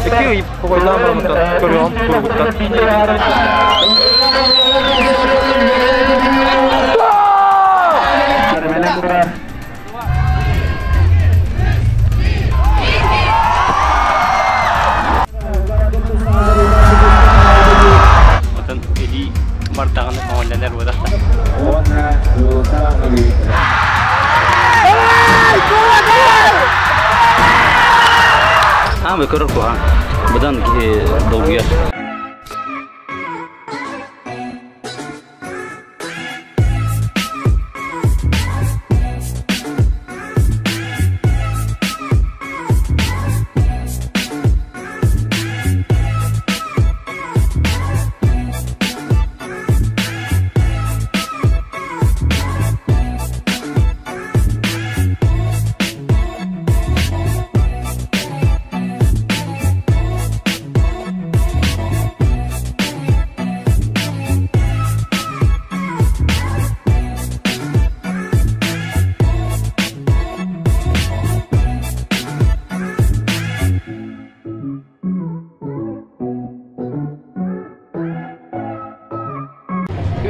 Iki koydan baramıta görüyorum kurguttan. Bakın eli martağını kavalleler bu da. Ah, bekerja kok, badan dogiya.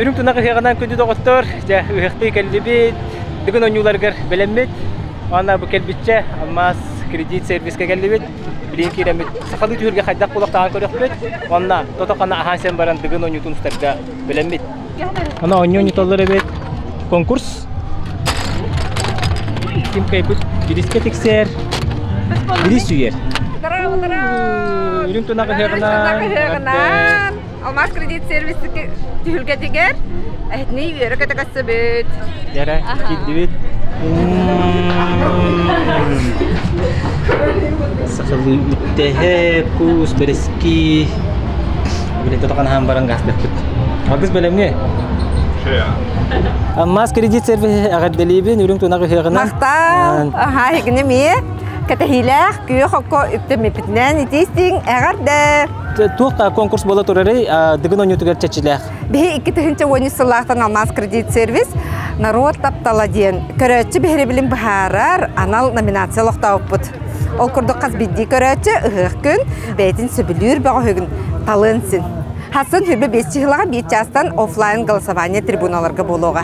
Ürün tunak hıyanan kötü doktor, ja hıhtı kelbit, düğün oyuncular belemmet, ana bu kelbitçe, ama kredi serviske kelbit, bilinki remit, sakalı tüyürge kaydak kulak tahan körükbet, ana totokana ahansen baran düğün oyuncu tunustarga belemmet. Ana oyuncu tolları bet, konkurs, kim kaybut, biriske tekser, biris üyer. Ürün tunak hıyanan. Almas kredit servisi tühülgetiger. Ne yürü kata kasabet. Yara, kidbit. Sakalı üttehe, kus, bereski. Bile totokan hambaran gas deket. Bagus belemnya. Almas kredit servisi agak delibin, ürün tunak hıyanan. Makta, higine mi? Kata hilah, kyo koko üptemipitnen itisting agarde. Tuh konkurs bola turare dengan onyu tugar cecilah. Bihi iki tahunca wani salahtan Almas kredit servis narod taptaladian. Kerece bihirebilim baharar anal nominasiyalık tavput. Ol kurduk kas biddi kerece ıhıkın beytin söbülür bağıgın talınsin. Hasan hürbe 5 yılaga bir çastan offline голосование tribunalarga buluğa.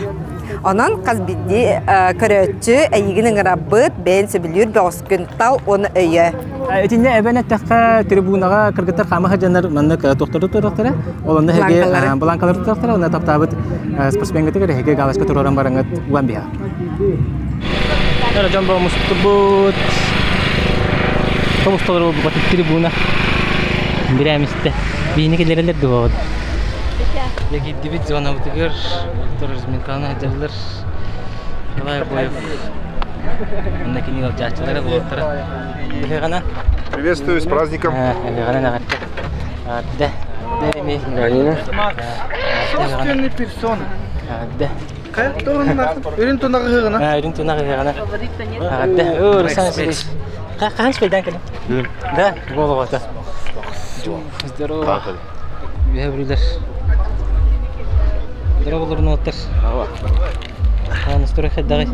Onun kas biddi kerece ayiginin rabbıt beyin söbülür bağıgın tal onu öye. Etinya evene takka tribunaga kergetar kama hajanar manna ke dokter. Olanda hege belangkalar dokter ona tap-tabat sportsman gitu kan hege galas ketur orang barangat uan biha. Ada jamba mustubut. Kamu stolar buat tribuna. Biramiste. Bini ke lereler dood. Lagi dibit zona butuger dokter resminkana hajarlar. Kalay boyev. Anda kini gak cacalara dokter. Приветствую, с праздником. Собственной персоны. Ürün tunak hıgına. Ürün tunak hıgına. Kaç sepeden kadar? Da, bol vata. Здорово. Bihavriler. Здорово, нотер. Настрой хадагай.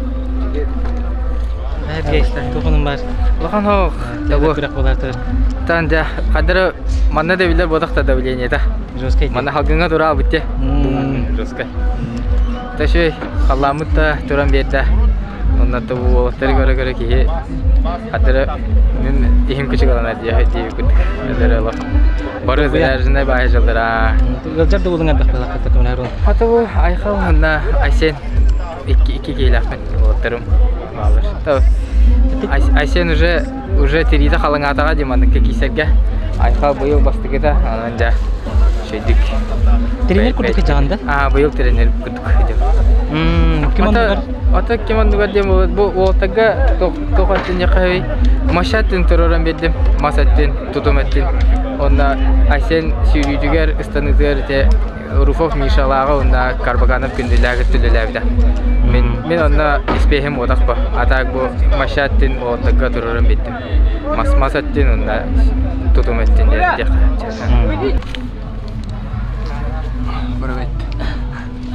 Topunun var. Bakın hoş. Bu bırak bulardır. Tanda kadar mana da bilir bodak da bilene ta. Roskay. Mana halkına dura bitti. Roskay. Taşı kalamut da duran bir de. Onda da bu göre ki kadar ihim küçük olan diye diye kadar Allah. Barı zerrinde bahçeler ha. Gacar da bulungan da kadar kadar onu. Hatta bu ayxal onda Aysen iki gelakmen oturum. Tahu, Aysen уже терida халыңатаға демандық кесерге айқа бұйыл басты кета ананда шейдік. Тренер күрдік жағында? Бұйыл тренер күрдік. Кем ондығар? Ата кем ондығар дем бұл олтаға тоқаттын еқай машаттын тұроран бердім, масаттын, тұтым әттін. Онда Aysen сүйрейдігер, ұстаныдығар Rufov Mishalaga onda Karbaganov gündüzlerde tülelerde. Men onda ispehim odak bu. Atak bu maşattin o dakika dururum bittim. Masattin onda tutum ettin diye. Berarti.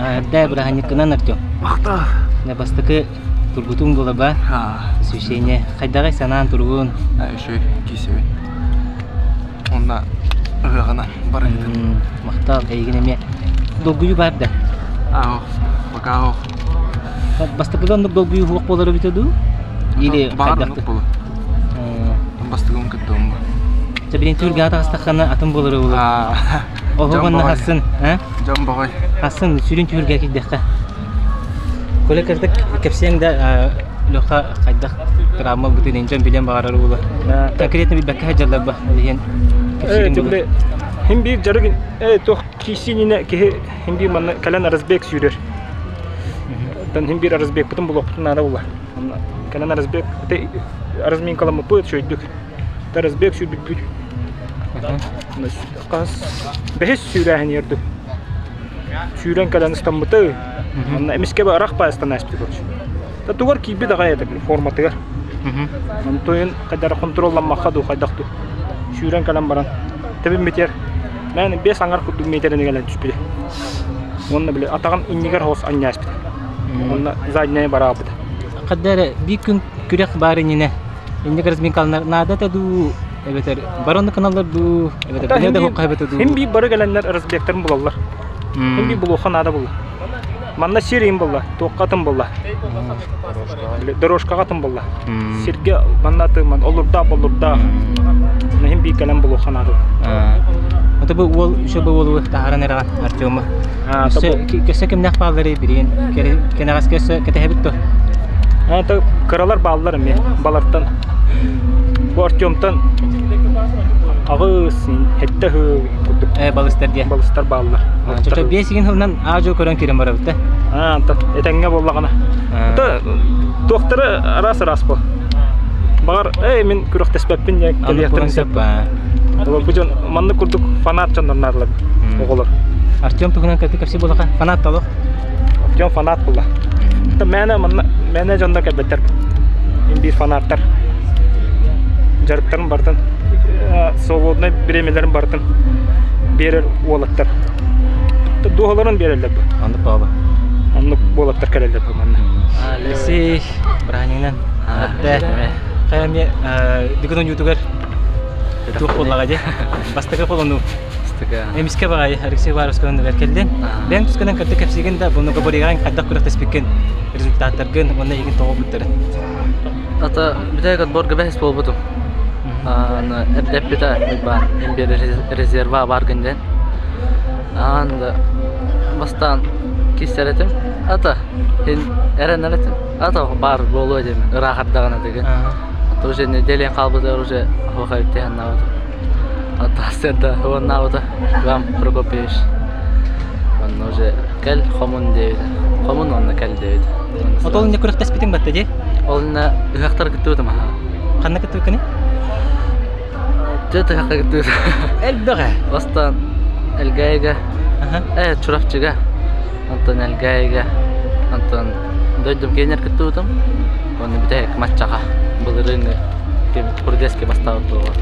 Ada berani kena nakjo. Makta. Ne pasti ke turbutung bola ba? Susahnya. Kadang sanan turun. Şu kisemi. Ona ıgana baraydı. Maqtal eygine dolguyu var da. Bakalım. Basta bulan dolguyu huq boları bitedu. Или Barınık bulu. Bastığım kıttığım. Tabirin Türkiye'de hastahana atım boları olur. O zaman Hasan, ha? Can boy. Hasan sürün Türkiye'ye gidecek. Kole kırdık kapsiyen de loha kaydak kramal bütün incan bilen bağırır olur. Konkretne bir bakka hacalar bah. Evet, şimdi hem bir jarıgın to kişinin ki hem bir man kalan arazbek sürür. Dan hem bir arazbek bütün blok bütün nara olur. Kalan arazbek te arazmin kalamı put şöydük. Arazbek sür bir. Kas behes sürəhin yerdi. Sürən kalan İstanbul'da. Anna emiske bir arak payastan aspti koç. Ta tuvar ki bir daha yedik formatı var. Antoyun kadar kontrollanmakka da kaydaktı. Sürən kalan baran. Tabi meter. Ben 5 angar kutu meterine gelen düşpedi. Onunla bile atağın innigar hos anya aspti. Onunla zadnaya baraabdı. Kadar bir gün kürek barinine. İnnigar min kalnar nada da du. Evet, baronda kanallar bu. Evet, ne de hok kaybettu. Hem bir barı gelenler arazbeklerin bulallar. Hem bir buluğa nada bullar. Manna şirin bullar, toqatın bullar. Doroşka qatın bullar. Sirge manna tığman olur da. Hem bir gelen buluğa nada. Tabi ol şu bu olu taharan eragan Artyom'a. Köse kim nakbalları birin. Kene gaskese ketehebitto. Ta karalar bağlılarım ya. Balardan. Bu Artyom'tan ağısın, hette hı kurduk. Balıstar diye. Balıstar bağlılar. Çocuk besigin hılından ağacı koran kirim var bitti. Etenge bollağına. Doktora aras bu. Bağır, min kürük tesbeppin ya. Anlık konsept. Bu can manlı kurduk fanat candan narlar. Oğullar. Artyom tuğunan kapsi bolaqa fanat talık. Artyom fanat bulla. Mene candan kabetler. Bir fanatlar. Jarıkların bardan. Soğuduna biremelerin bardan. Berer oğlatlar. Doğaların bererler bu. Anlık baba. Anlık oğlatlar kererler bu manna. Lesi beraninan. Hatta kayamya dikudun YouTuber. Tuh pola aja. Bastaka polonu. Emiske bagay hariksi varus kan verkelden. Ben tuskadan kerja kapsigen da bunu kaburigan kadak kurak tespiken. Resultatlar gen ona ingin tahu betul. Ata bidaya kat bor gebes bol butum. Ana edep bita ben bir rezerva var günden. Anda bastan kiseletim. Ata hin erenletim. Ata bar bolu aja rahat dağına degen. Тоже неделя қалбыда уже хохайты аннауды. Атасында оннауды вам Прокопьевич. Он уже кел хомун дейді. Хомун онна кел дейді. Отол не күрек теспитин батты же? Олна ыхақтар күттүдім аха. Қанна күттү кені? Жөті хаққа күттүдім. Әлбіға? Бастан әлгайға. Чурапчыға. Антон әлгайға. Антон дөйдім кейнер күттүдім. Оны бітәйік матчаға. Бұлырың құрдеске бастауы тұлға.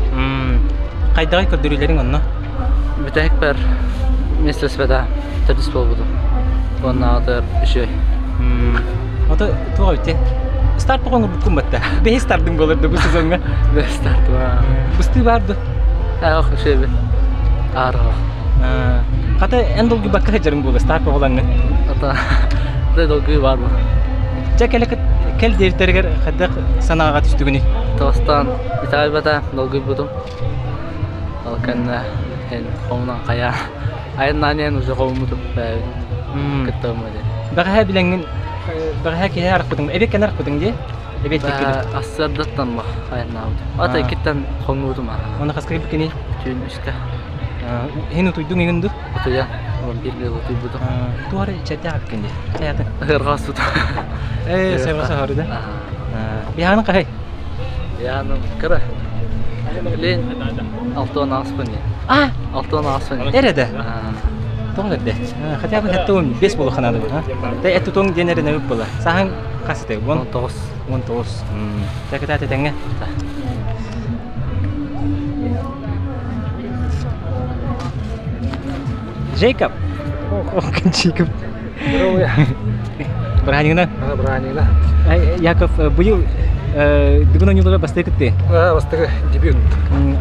Қайдағай көрдірілерің онына? Бітәйік бәр меслесбәді тәрдіс бол бұдым. Оны ağdır үшөй. Ото туға өтте. Старт бұқыңы бұқым бәтті. Бәй стартың болырды бұл сезонға? Бәй старт бар. Бұсты барды? Ақ үшөй бі. Арғы. Қата ән долғы баққа жарың болды старт бұғылаңы? Ата долғы бар бұл. Кел дертергер хаддак санаага түстүгүнү. Тостан италбата долгуй будум. Ал канна эн хомна кая. Айнанен уже хомудуп бай. Кеттемди. Бага билеңин бага ки харак будуң. Эбек канар будуң же? Эбек текке. Асырдаттан ба айнауд. Ата киттен хомудум ара. Оны каскырып бикени? Түн ишка. Хену туйдуң эгенду? Отуя. Он бирге отуйбудум. Туары чатя аккенде. Чаятын. Хыргасут. Sevasa harida. Yahanın qahay? Yahanın kıra. Len 6-10 aspın ya. 6-10 aspın. Nerede? Toğun edde. Хотя бы hatta 5 bolu xanadı. Та эту тоң денере нәбіп бола. Сахан қасыды? 19. 19. Тәкіт әті тәңе? Jacob. Kan Jacob. Здорово. Berani kan? Berani lah. Yakov bu yıl Дигуна нюлара бастыкытты. Бастығы дебют.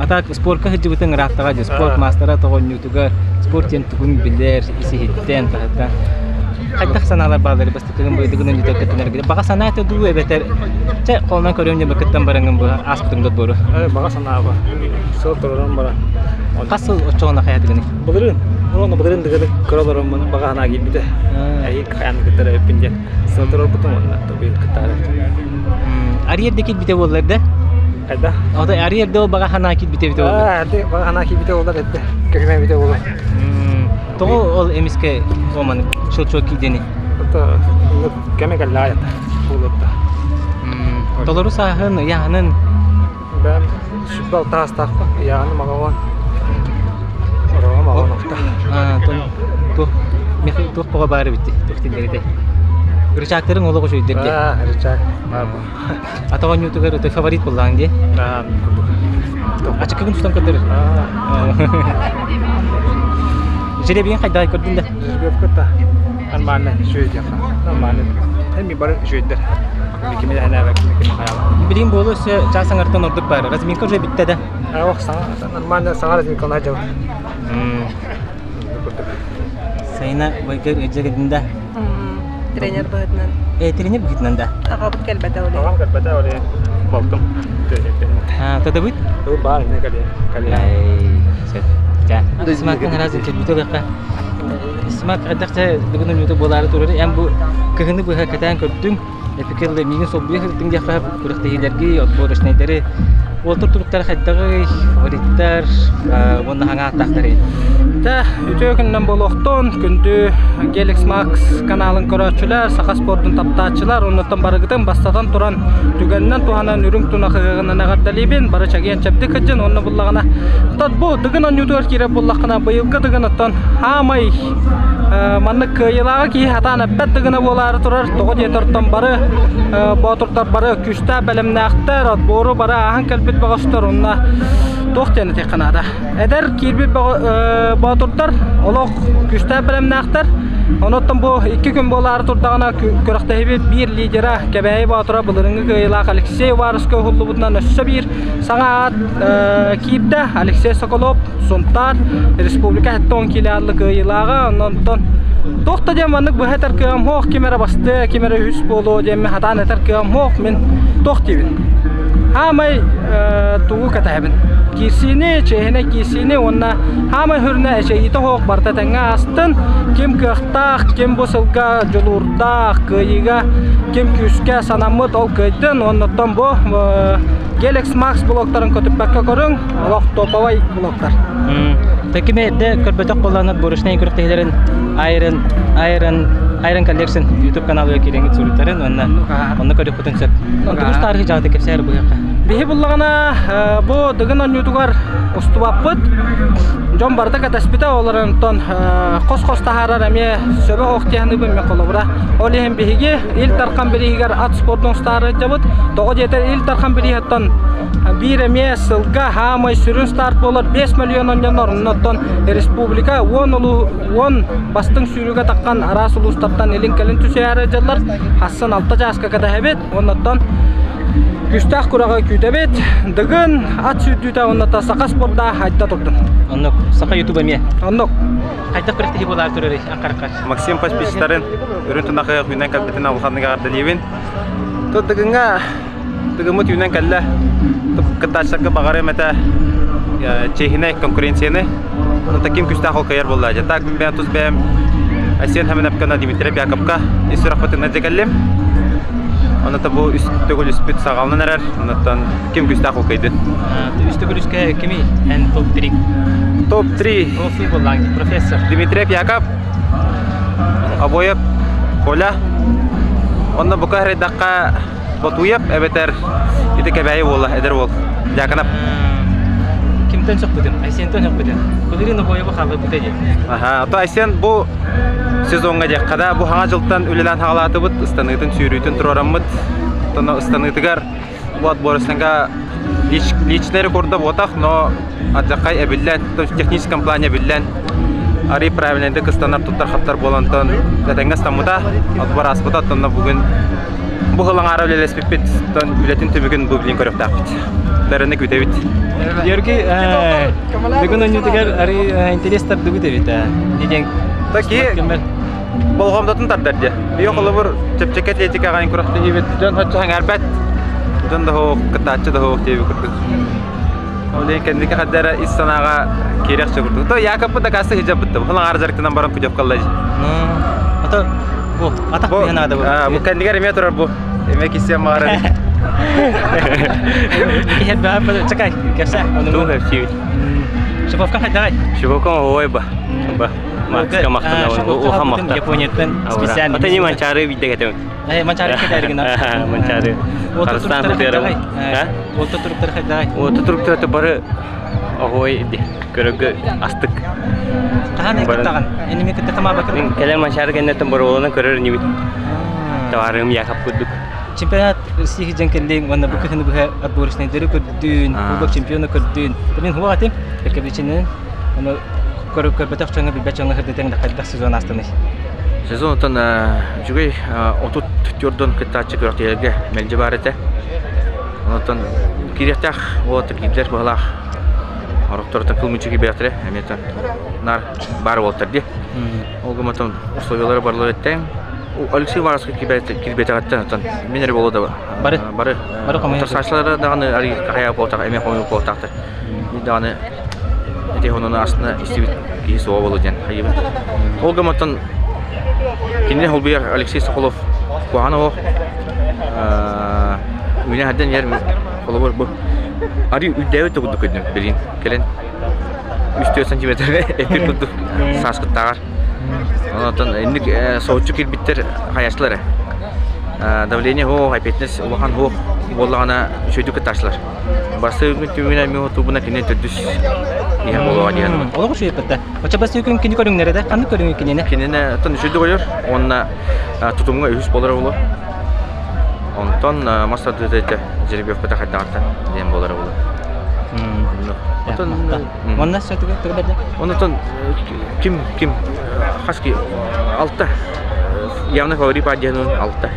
Атак спортка хыжыбытын рахтага же спорт мастера тогон нютуга спорт ен тугун билер исихиттен тахта. Кайдах саналар балдары бастыкын бу дигуна нютуга кетенерге. Бага санаты ду эбетер. Че колнан көрөмне бакыттан барангын бу аспытымда бору. Бага санаба. Сол туран бара. Касыл очоона хаятыгын. Бұдырын. Оны бұдырын дегені көрілерім мұны бағана келбейді. Әйі қаяны күттері өппінде. Сылтырыр бұтын онына тобейін күттері. Арьерде кетбіте болыларды? Қайда? Ода арьерде ол бағана кетбіте біте болылды? Әрде бағана кетбіте болылар әтті. Көкімен біте болылар. Тоғы ол емеске оманы шол-шол кейдені? Көмек әлі аяты. Болылды. Толыру сағын, яғынын? Бәм шүтбал тағыз тақпа. Яғыны мағауан. Тух пога бары битти. Тухтилерде. Рычактырың олого жойдерге. Рычак. Бар бу. Атаган ютугар өтө фаворит боллаң де. Ачык күн тустан көтөр. Жеребиен кайда көрдүң да? Жеребиен көтө. Нормально жойдер. Нормально. Эми бар жойдер. Мекеме ана мекеме хаяла. Билим болуш часаңартан ордук бар. Разминка же битте да. Ох, саңа нормально саңа разминка на жау. Сайна байкер эжегендә. Тренер быгытнан. Тренер быгытнан да. Ага бут келбәтә үле. Ага келбәтә үле. Бактым. Тада бит? Ту бар не кале. Сет. Ja. Смакын разын телбитәгә. Смак адакта бүгүн ютуб болары туры. Ям бу кыгыны бу хакатан көрдүм. Эпикерле миген соббы хыртың яка күрәктәгеләргә отборышнайдары. Олтур туруктар хаттагы фавориттар, онда хаңа аттактар. Та үтө күндөн болохтон күндү Galaxy Max каналын көрөчүлөр, сака спорттун таптаачылар, онтон барыгытын бастатан туран түгөннөн туганан үрүң туна кыгына нагардалибин, бары чаген чапты кыжын, онны буллагана. Тот бу дыгынан ютур кире буллакына быйылгы дыгынаттан хамай манны кыйылага ки хатана бет дыгына болары турар, тога жетортон бары батуртар бары күстә белемнәктер, отбору бары ахан калбит багыстар, онна тоқтен теканада. Эдер кирбит батуртар, олог күстә белемнәктер. Оноттан бу 2 күн болары турдагына көрөктәбе бир лидера кебей батура булырыңгы кыйла Алексей Варскый хуллубунан өссө бир саңаат кипте Алексей Соколов Сунтар республика хаттон килялы кыйлага онтон тохта деманнык бу хатар кым хок кемера басты кемера үс боло деме хатан хатар кым хок мен тохтибин хамай тугу катабин кисине чехне кисине онна хамай хүрнэ эчейите хок бартатанга астын ким кыхтак ким босылга жолурдак кыйга ким күскө санамыт ол кыйдын оннотон бу Galaxy Max блоктарын көтүппәккә көрүң, олак топовай блоктар. Текиме де көрбөтөк колланып бурышнай күрөктәйләрен Iron Collection YouTube каналы киреңит суреттарын онны көрүп көтөнсөк. Онтугуш тарихи жагы кепсәр бу якка. Бихи буллагана бу дыгынан ютугар устубаппыт. Жон барда катаспита оларын тон кос-кос тахарар эме сөбө октяны бу меколобра. Олем бихиге ил таркан биригер ат спорттун стары жабыт. Тога жетер ил таркан биригеттен бир эме сылга хамай сүрүн старт болор 5 миллион оннон республика 10 бастың сүрүгө таккан арас улустаттан элин келин түсөйары жаллар Хасан алта жаска кадабет оннон күстак курага күтөбет дыгын ат сүдүтө оннон сака спортта хайта токтун. Оннок сака YouTube эме. Оннок кайта практики болар турары акаркар. Максим Паспичтарын өрүнтүн акы хүннен капитан алганга ардалыбын. То дыгынга дыгымыт хүннен калла. Кытачакка багары мета чехине конкуренцияны. Но таким күстак холкаяр болла. Так мен тус бем Асен хамен апкана Дмитрий Якобка исрахатын надекаллем. Аны табу үстөгөл үспүт сагалнан эрер. Онтан ким күстак холкайды. Үстөгөлүскө кими эн топ 3. Топ 3 профи боллаң профессор Дмитрий Якоб. Обоев Коля. Онна букары дакка Батуяп эбетер итеке бәйе болла, эдер бол. Яканап. Кимден чык бутын? Айсентен чык бутын. Кулырын боебы халы бутыды. Аха, ата Айсен бу сезонга жаккада бу хаңа жылтан үлелән хагалаты бут, станытын сүйрүтүн турараммыт. Тоно станытыгар бу отборыснага личный рекордда ботак, но аджакай эбиллән, то есть техническом плане биллән. Ари правильный стандарт туттар хаптар болантан. Дәтәнгә стамуда отбор аспыта тонна бүген bu hılangara lelespipit ton biletin tümükün bu bilin körüp dağıt. Dərəndə güdəbit. Yergi бүгін önüdəgər ari intereslər dügüdəbit. Деген Taki bolğamdatın tardardı. Yox ola bir çepçeket etika qayın kuraqlı evet. Jan haçı hangarbət. Jan da ho qatacı da ho tebi kurdu. Olay kendiki qadara istanağa kerek çökürdü. To yakapı da qası hicabıtdı. Hılangara jarıqdan baram küjap qallayı. Ata bu atak bir yana da bu. Bu kendiga remya turar bu. Emek isyan mağara. Hep beraber çakay. Kasa. Tu hepsi. Şefafkan hadi. Şefafkan hoy ba. Ba. Maksa maktana o ham makta. Japonya'dan spesial. Ata ni mencari video gitu. Mencari kita dari mana? Mencari. Karstan putera. Ha? Oto turuk terhadai. Oto turuk terhadai baru hoy di. Kerja astık. Tahan ikutakan. Ini mi kita sama bakar. Kalian mencari kena tembarolan kerja ni. Tawarim ya kapuduk. Чемпионат России жеңкелден ванда бүкөһүн бүһә отборочный дөрү көрдүн, кубок чемпионы көрдүн. Мен хуатым, экебичинен аны көрүп көрбөтөк чөңө билбе чөңө хырдытен да кайда сезон астыны. Сезон тон жүгөй отут түрдөн кытачы көрөктөргө мелже бар эте. Онтон киректак вот киплер бала. Арыктырда кылмычыгы бетре, эметен нар бар болтурду. Олгомотон условиялары барлыгы эттен. Алексей Варский кирбете аттан минер болду да. Бары камай. Сачлары дагы ари кая болтак, эме комой болтакты. Дагы эти онун астына истибит кийси болду ден. Олгомотон кине холбер Алексей Соколов Куанов меня хаден ер холбер бу. Ари үдәвет тугуду көдүн берин келен 3 см эпир туду саскыттагар. Онтон инник соочу кирбиттер хаяшлары. Давление хо, хайпетнес улахан хо боллагана шөйдүк ташлар. Басы күнтүмүнө ми отубуна кине төдүс. Я болоо диян. Олого шөйпетте. Оча басы күн кине көрүңнөрдө, кандай көрүң кинене? Кинене тон шөйдүк ойлор. Онна тутумга үс болор боло. Онтон масады дете жеребев пата хаддагата ден болор боло. Онна сөтүгө төгөдө. Онтон ким хаски алта явно фаворит паджанын алта.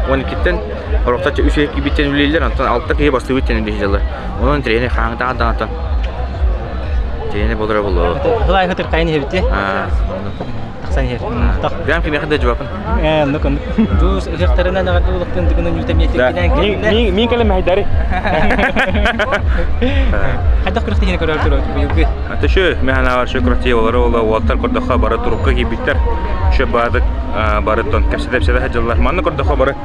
Он киттен рохтача үчө кибиттен үлелер антон алта кие басты үттен дежелер. Онун тренер хаңдаган антон. Тренер болор боло. Хылай хытыр кайны хебите. Таксан хер. Так. Прям ким яхда жабапын. Нукун. Дус ихтарына нагады улуктун дигинен үтөмөйт киден. Мин келем хайдари. Хадак кырыкты кене көрөр турат буюлгы. Ата шö механа бар шö кырыкты болор ола ваттар кордоха бара турукка кибиттер. Шö бадык барыттан кепседепседе хаҗаллар. Манны кордоха бары.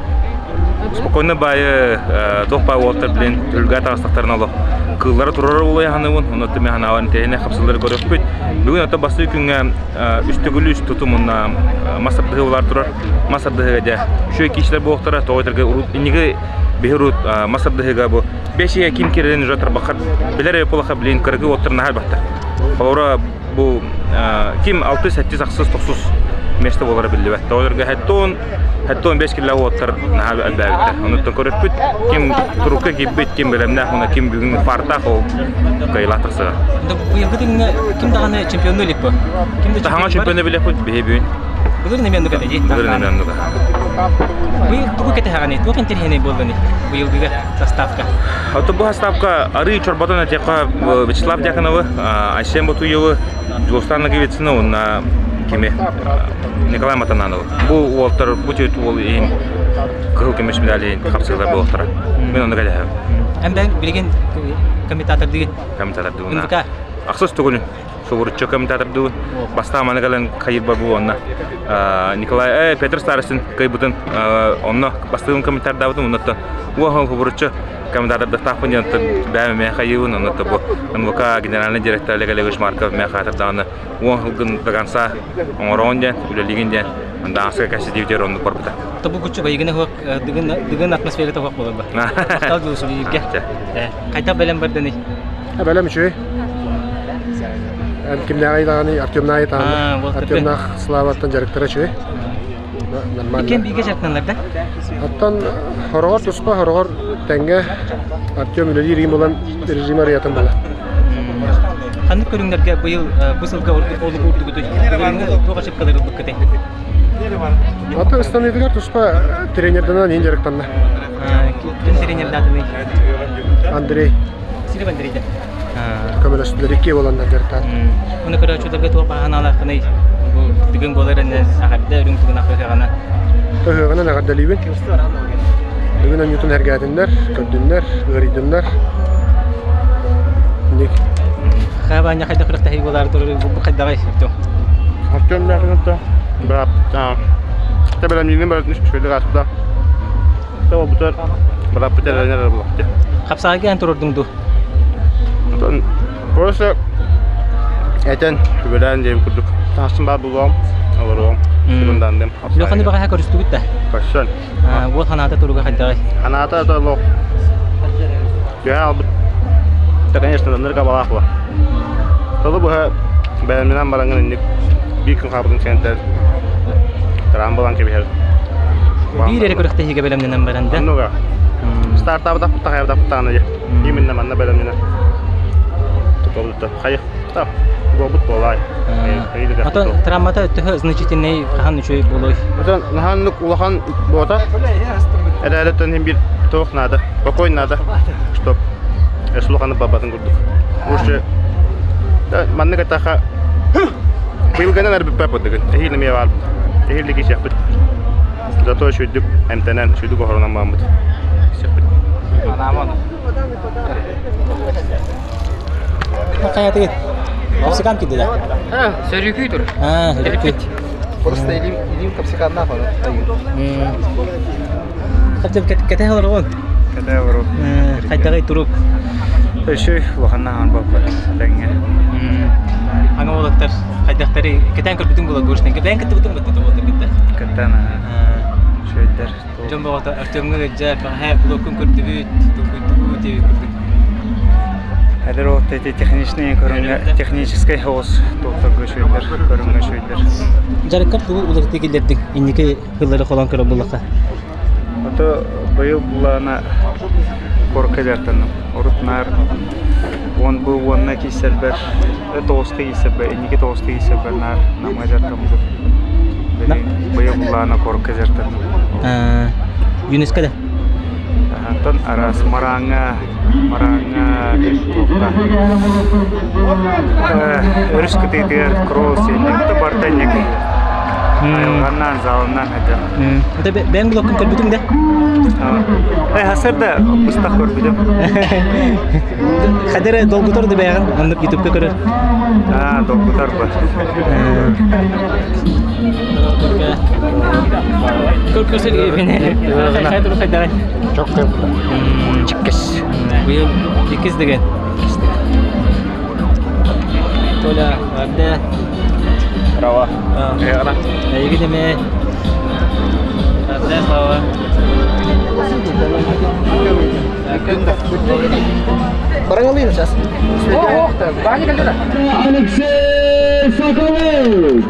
Спокойно бай тохпа ваттар белән үлгә тагыстыктарын алып. Кыллары турар булай ханыбын, онотты механа ван тене хапсылар көрөп бит. Бүгүн ата басы күнгә үстөгүлү үст тутумунна масабды булар турар. Масабдыга да шö кишләр буктара тойтырга урут иниге бехрут масабдыга бу. Бешия ким кирен жатыр бакар. Билер яполаха билен кыргы отырна хал бактар. Баура бу ким 6-7 аксыз 9 месте болар билбет. Тойларга хаттон 5 кило отыр нахал албагыта. Онуттан көрөп бит. Ким турукка кибет, ким белемнә, хуна ким бүгүн фарта хол кайлатырса. Бу ягыдын ким даганы чемпионлык бу? Кимде тахаңа чемпионы биле кут бебүн. Булыр немен дуга деди. Булыр немен дуга. Бу дуга кете хаганы, тук интерхене болгоны. Бу елгыга составка. Ото бу составка ары чорбатона тека Вячеслав Дьяконов, Айсен Батуев, Злостанна Гевицина, на кеме Николай Матананов. Бу Уолтер Бутит ол ин кырыл кемеш медали капсылар болуптура. Мен аны кайда. Эмбен билген комментатор деген. Комментатор деген. Аксыз түгүл. Согурчу комментатор деген. Баста мана калан кайыр бар бу онна. Николай Петр Старостин кайбутун онна бастыгын комментатор дабытын оннотто. Уахал согурчу комментатор да тапын янты бәме мен кайыбын оннотто бу. НВК генеральный директор Олег Марков мен хатыр даны. Уахал гын даганса оңоронде, үлелигинде анда аска каси дивдер онду барбыта. Табу күчү байгыны хок дигин атмосферада хок болду. Тал жусу ийге. Кайта белем бардыны. Белем шö. Кимне айдаганы Артем Найтан. Артем Славаттан жарыктыра шö. Нормально. Кем биге жактанларда? Аттан хорогор туспа хорогор тенге Артем үлели рим болан режимер ятын бола. Кандай көрүңдөргө быйыл бусылга олугу урдугу. Бүгүнгө тога чыпкалар быккыты. Аты станыдыгар туспа тренердана нен жарыктанна. Ким тренер датыны? Андрей. Силе Андрей да. Камерасында реке боландар жартан. Уны көрө чөтөгө туа баганалар кыны. Бу тигин болар эне сахабда үрүн тигин акыргана. Төгөгөнө нагадалыбын. Бүгүн анютун хергәтендер, көддүннәр, гырыйдыннар. Ник. Хабаня хайда кырыкта хейголар туры бу кайдагай сипту. Артем нагында. Бап, та. Табелам нинен бар ниш шөйдө гасында. Таба бутар. Бап бутар нерер булакты. Капсага ан турдуңду. Тон просто этен күбелән дем күрдүк. Тасын бар булам. Аларым. Шундан дем. Лоханы бага ха көрүстү битте. Кашан. Бу ханата туруга кайдагай. Ханата да лох. Я албыт. Конечно, нерга балахла. Толы бу бәлменән баранган инде бик күн хабырын сентер. Трамбалан кебер. Bir yere körükte hige belemden baranda. Nuga. Startup'da taqayda taqana. Именно манна бәлменән. Топылды. Хайх. Та. Бобут болай. Ата травмата өтө значительный хан үчөй болой. Бүтән наханлык улахан бота. Әдәләттән һәм бир тоқ нада. Покой нада. Стоп. Эшлуханы бабатын күрдүк. Уже да манны катаха. Быйылганан арбып бапыдыгын. Эхилне ме бар. Эхилдеги шәхбит. Зато шүдүк әмтәнән шүдүк орынан мамыт. Шәхбит. Анаман. Каятыгы. Капсикан киде да. Сөрүкүй тур. Сөрүкүй. Просто илим капсиканна фаны. Каптеп кете халаргон. Кете бару. Кайдагай туруп. Төшөй ваханнан бапы. Тәңге. Аңа болоттар. Кайдактары кетен көрбүтүң болот көрүштен. Кетен кетти бутун бутты болот кетти. Кеттен. Шөйдер. Жомбогота артөңгө жап ха блокун көрдүбүт. Түгүтүгү деп көрдүк. Хәдер вот эти техничные көрүнгө технический хаос токтогу шөйдер, көрүнгө шөйдер. Жарыккап бу уларты келдердик. Инники кыллары холон көрө булакка. Ото быйыл булана коркелертен. Урутнар он бу онна киселбер. Тосты киселбер, инники тосты киселбер нар намажартам бу. Быйыл булана коркелертен. ЮНЕСКО-да. Тон арас мараңа топта. Өрүскө тетер кросс эне бартанник. Айылганнан залынан хәдер. Ата бен блокын көрбүтүң да? Хасырда устак көрбүдүм. Хәдер долгутор да бәгән, аны YouTube-ка көрөр. Долгутор бар. Көрсөлгө мене. Хәдер хәдер. Çok kırpıda. Çıkkız. Быйыл 2 деген. Толя, абда. Рава. Ягра. Егидеме. Абда хава. Баран алайын сейчас. Алексей Соколов.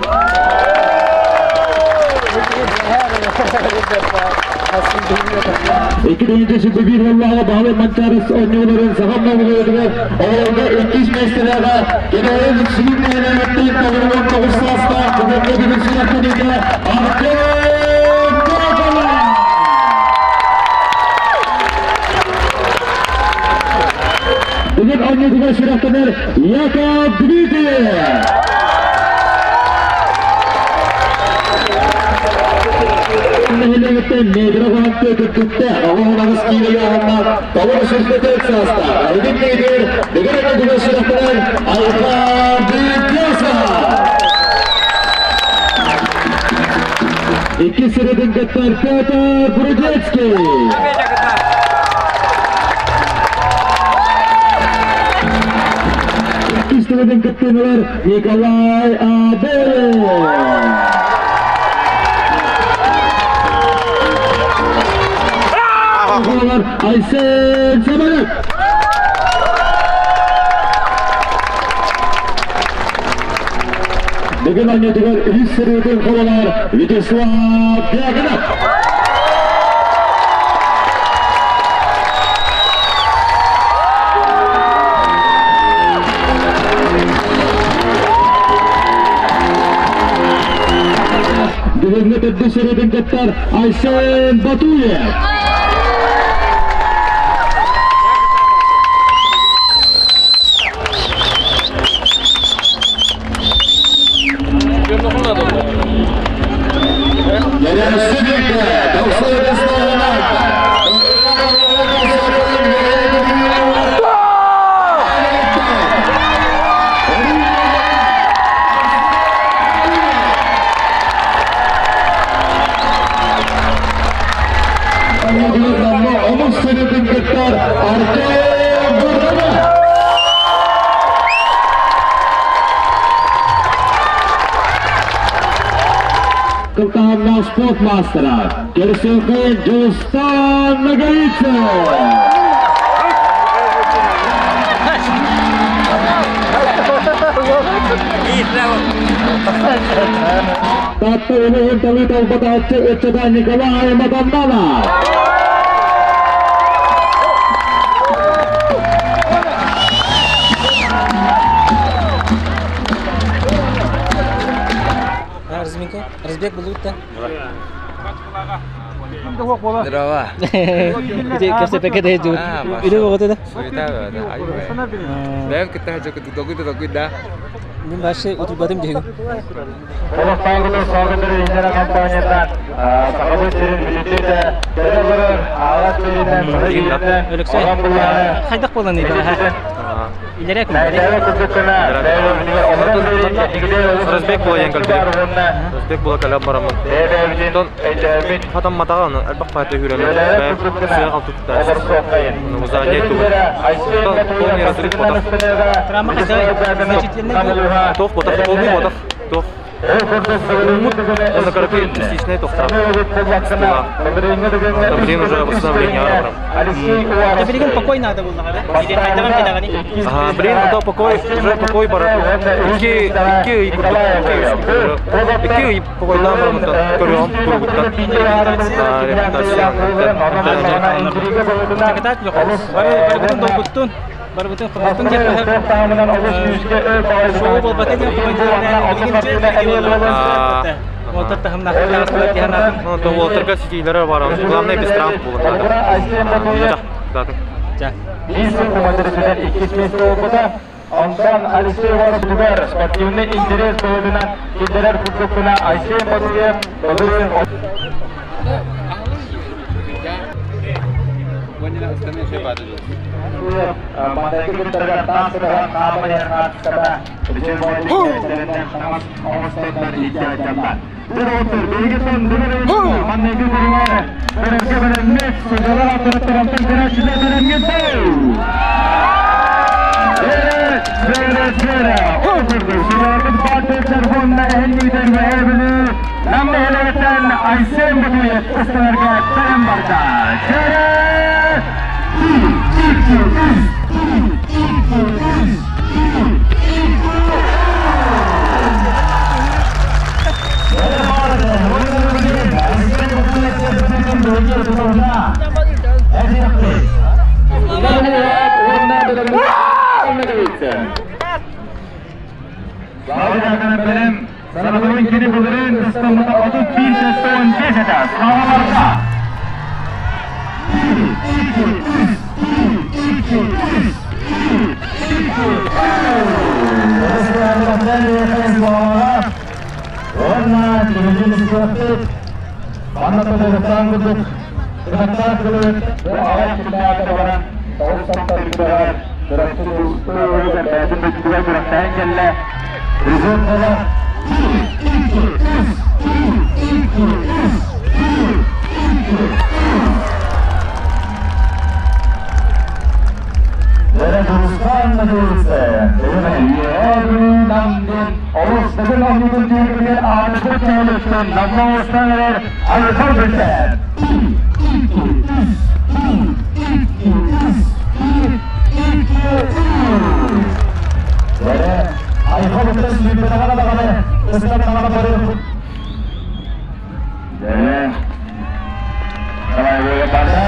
İkinci şimdi bir Allah'a bağlı mantarız oynuyorların sahamlarını orada İngiliz mesleğe genel silinmeyen ettiği kavramın kavuşmasına kuvvetli bir siyasetinde Artem Karakola. Bugün oynadığı şirketler Yakov Dmitri. Медрованты күттә, авылыбыз килгән ягында тавыр ширкәте эксаста. Әйдән нидер, дигән дигән ширкәтләр Айхан Бекяса. İki sıradan Katar Peter Brudetski. İki sıradan Katar Nikolay Abel. Aysel Semanet. Bugün oynadılar üç sırrıdın kovalar Vyacheslav Diagonov. Devlet orta şeriden Kattar Aysen Batuyev. Kaptan Sportmaster, Kersilke Justan Nagalitsa. Tatto ini talita pada Cedan Nikolai Madandala. Разбег болуттан. Здорово. Где кафе пакет есть? Иду вот это. Суета, да. Да, kita aja ketemu dah. Ini bahasa utul batim jadi. Kalau panggil स्वागत dari Indra kampanye sahabat sering visitnya benar-benar alat sering Alhamdulillah. Haydak bolan nih bah. İleri Nah, saya khususnya Разбег була янгал бир. Разбег була калап барамын. Тон хатам матаган албак паты хүрәле. Сыя калтып та. Ну задия ту. Тон полный разрыв потак. Трама значительно. Тох потак, полный потак. Тох. Он карапи стичный тох там. Там блин уже восстановление арам. Это береган покой надо было, да? Или хайдаган кидагани? Ага, блин, это покой, уже покой бара. Iki покой нам барамын. Көрөм, кургуттан. Катат yok. Var bütün dolguttun. Var bütün kapatın diye. Şovu bol batı diye koyduğunda ilginç. Волтер та хамна хлеб тяна на. Ну то Волтер ка сидилер барам. Главное без травм булды. Да. Ja. Bizim komandosular 2 metre oldu. Ondan Alişer var Duber. Sportivne interes doğduğundan Kideler futboluna Ayşe Batuyev Batuyev Mandaki tergatan sebagai nama yang kata Bicara dengan sama Austin ihtiyacımlar. Terus bilgisayar dulu mandaki durumlar. Berarti benar saudara terus internasional dengan itu. Oturdu. Şunların batı telefonla elmiden ve evini Namı helvetten Ayşe Batuyev ısrarga selam barda. Sana bu ülkenin bulurun İstanbul'da 31 seston geçeceğiz. Sağlarsa. Orna çözümünü sıkıntı. Anlatılı İstanbul'da Kırıklar kılığı ve ağaç kılağında varan Tavuk Santarlıklar Kırıkçılığı ve Beyazın Bekçiler Kırıkta engelle Rizotlara Durustan Durus'ta Yevru Namdin Oğuz'daki Namdin Türk'ün ağırlıklı çağrıştın Namdin Oğuz'tan verir Alıkar Bülten Ve Ayıkı Bülten Sülüp'e kadar da kadar Islam kadar barıyor Ve Kamay böyle barda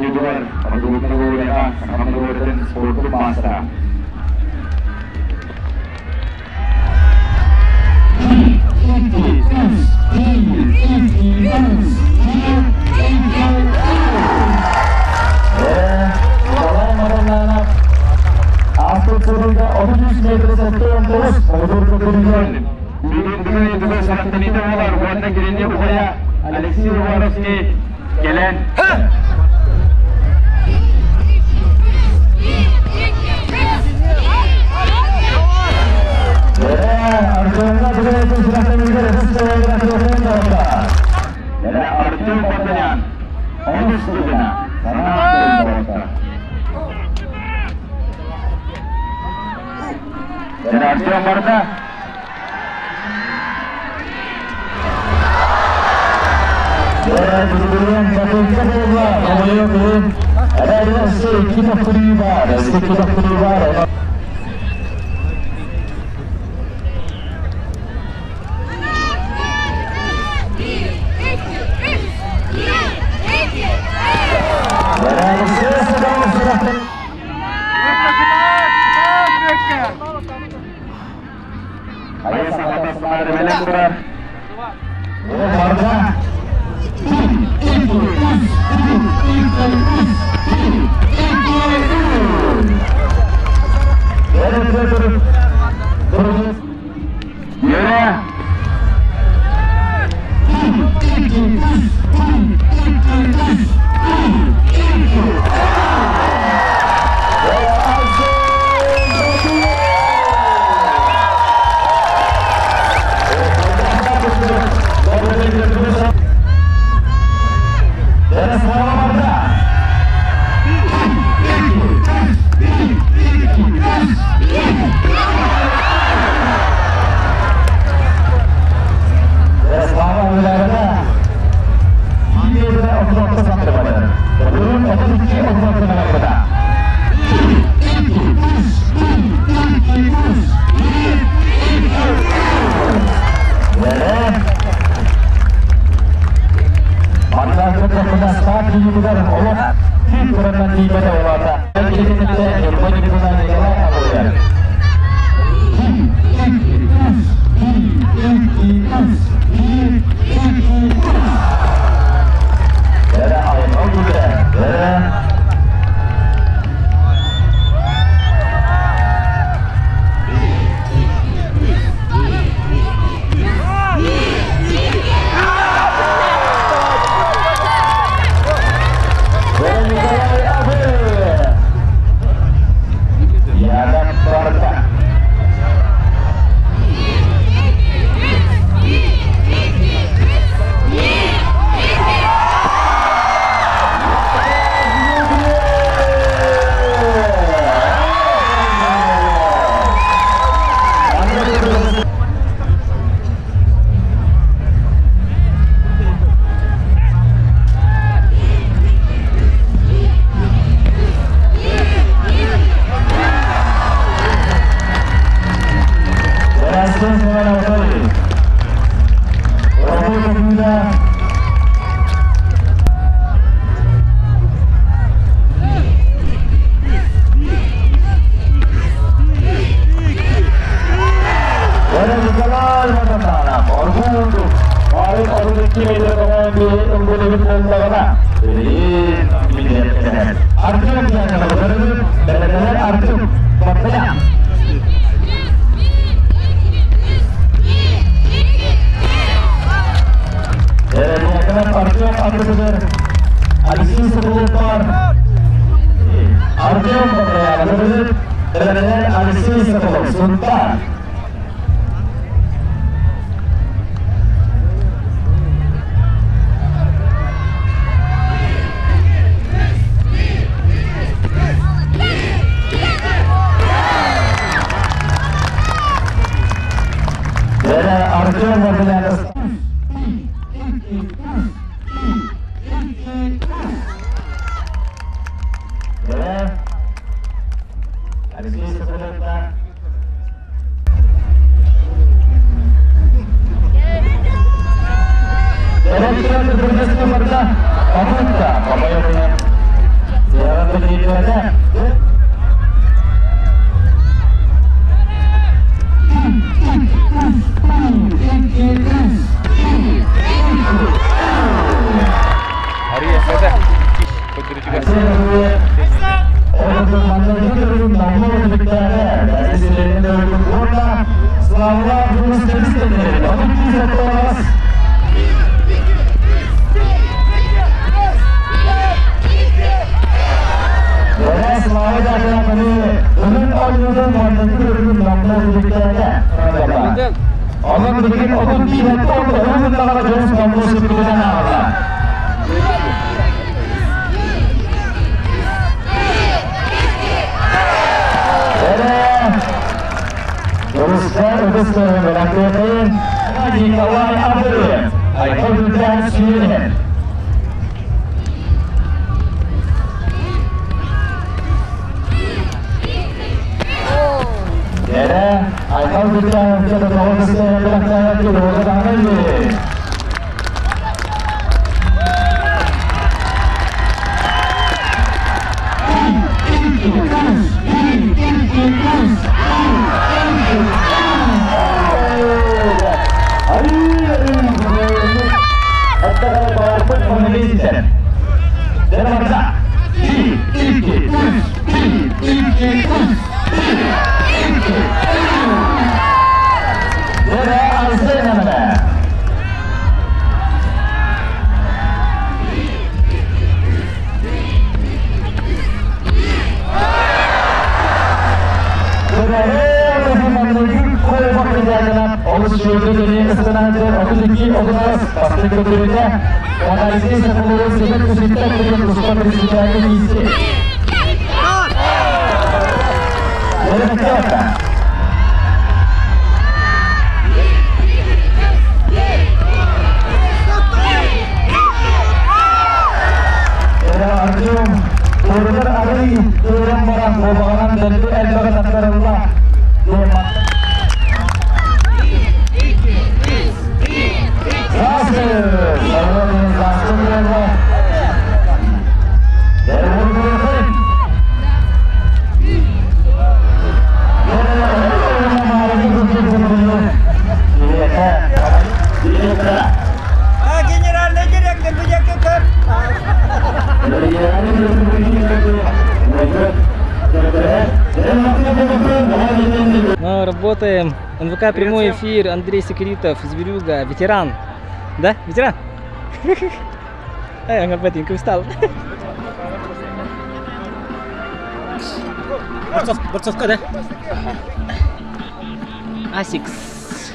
onjudular adulukna go'laga hammalardan sportni masta. Aslında 33 metre sattığı toz olur tutuluyor. Bugün bu sanatını da var. Bu arada girince buraya Alexey Romanovski gelen. Arjun'la buraya tuzlaktan bir hızlı bırakıyorsun da. Yani Arjun Batanyan. Onun üstüne. Sana da. Dan Arjun Barta. Dan kemudian satu bola, kemudian ada sedikit keluar. Ayo sama-sama melengkar. Warga. Onun bikin onun niyeti oldu. Onun da kadar göz kalması bilinen ağırlar. Duruşlar ödüsleri merak etmeyin. Nikolay Andreyev, Aykırı'dan Siyer'in. Yere Aykırı'dan Siyer'in bıraktığı gibi oradan öyle. Работаем. НВК прямой эфир. Андрей Секретов из Бирюга. Ветеран. Да? Ветеран? Ай, он ботинку встал. Борцовка, да? Асикс.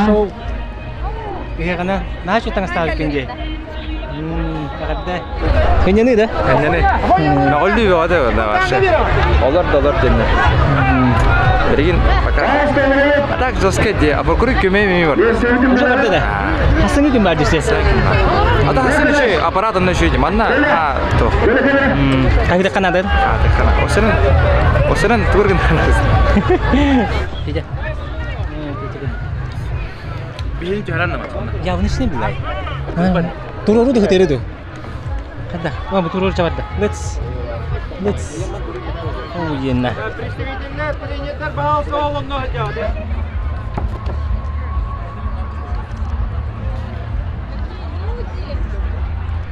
Шоу. Герана. На что там ставить кенде? Ханьяны, да? Ханьяны. На голди вода вообще. Олар денне. Берген пока. А так жестко де. А прокурор көмей бар. Уже бар да. Хасаны кем бар десе. А да хасаны че аппаратын нөшөйди. Манна а то. Кайда канада? А так кана. Осырын тургын. Иде. Бил жаранна ма. Я внешне билай. Туруру да хөтереду. Када. Ма туруру чабарда. Let's. Oh ена.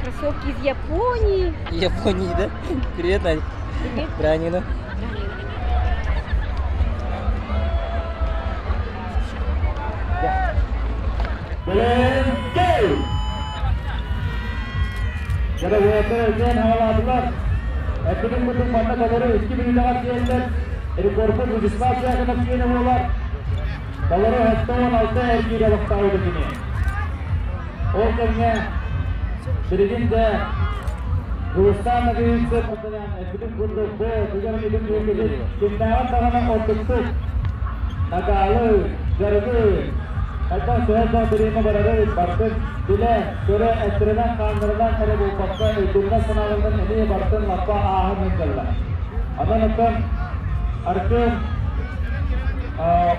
Кроссовки из Японии. Японии, да? Привет, Надя. Ранена. Jadi weather havalar. Ekibin bütün manda kadar eski bir idare ediyorlar. Korku dispatch yakınıp yine var. Kaları hatta 16 erkeğe vakta oldu yine. Orada Birinin de Rustan'a büyükse muhtemelen ekibin kurduğu bu güzel bir ülkede kimdavan tamamen ortaklı. Nagalı, zargı, hatta soğukta birine beraber baktın. Bile göre ekstreden kandırılan kere bu bakta durma sınavından eliye baktın lakba ahı mümkünler. Adanıkın artık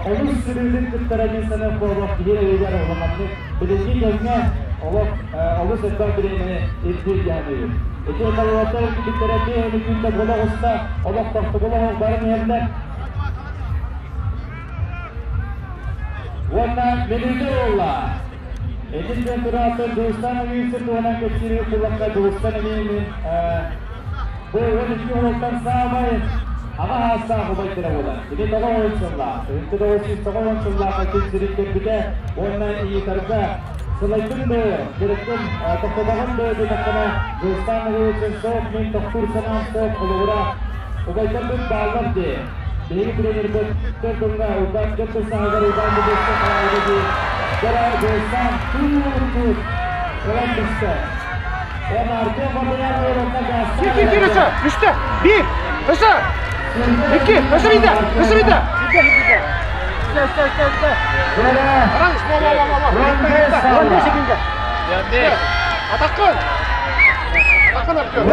onun sürüldük kıttaracın sana kovak diye eyler olamadın. Birinci gözüneolu sektör birimini ilgili yanıyor. İki kalorata kıttaracı önükünde bola usta olak tahtı bola barın yerler. Wannan menüde ola. Edilden duratı dostan üyesi tuğanan geçiriyor kulakta dostan üyemin. Bu 12 oluktan sağmayın. Ama hasta kubaytına olan. Şimdi toga oyuncular. Ülkede olsun toga oyuncular. Kaçın sürükten bir de ondan iyi tarafı. Selaitun da direkten toplanan da bir takana dostan üyesi soğuk min doktor sanan soğuk olura. Kubaytın dağlar diye. Değil bir tertunda udan kötü sahalar udan bir destek ağırlığı. Karar dostan tut. Kalan düştü. Ben arkaya bakıyan yorumda gazete. İki Rısa. Üstte. Bir. Rısa. İki. Rısa bir de. Rısa bir de. Üstte. Aran İsmail. Ronde şekilde. Geldi. Atakın. Atakın atıyor.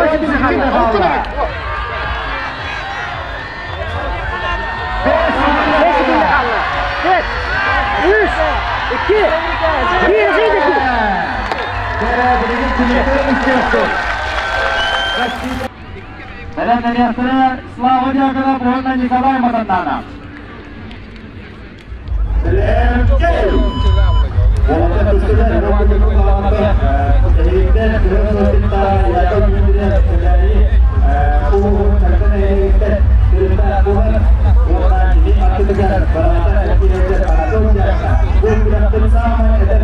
Evet. 3, 2, 1, Belediye'ye Slava Diyakı'na Buhon'dan Nikolay Matan'dan. Volta Kısır'da Roket'in kullanması eğitimde Kırımsızlıkta yakın günlüğüne özelliği Uğur'un takımı eğitimde Kırımsızlıkta Uğur'dan ciddi akıtıgar Baran'dan etkileyici Anadolu'ya bu bıraktığını sağlamak eder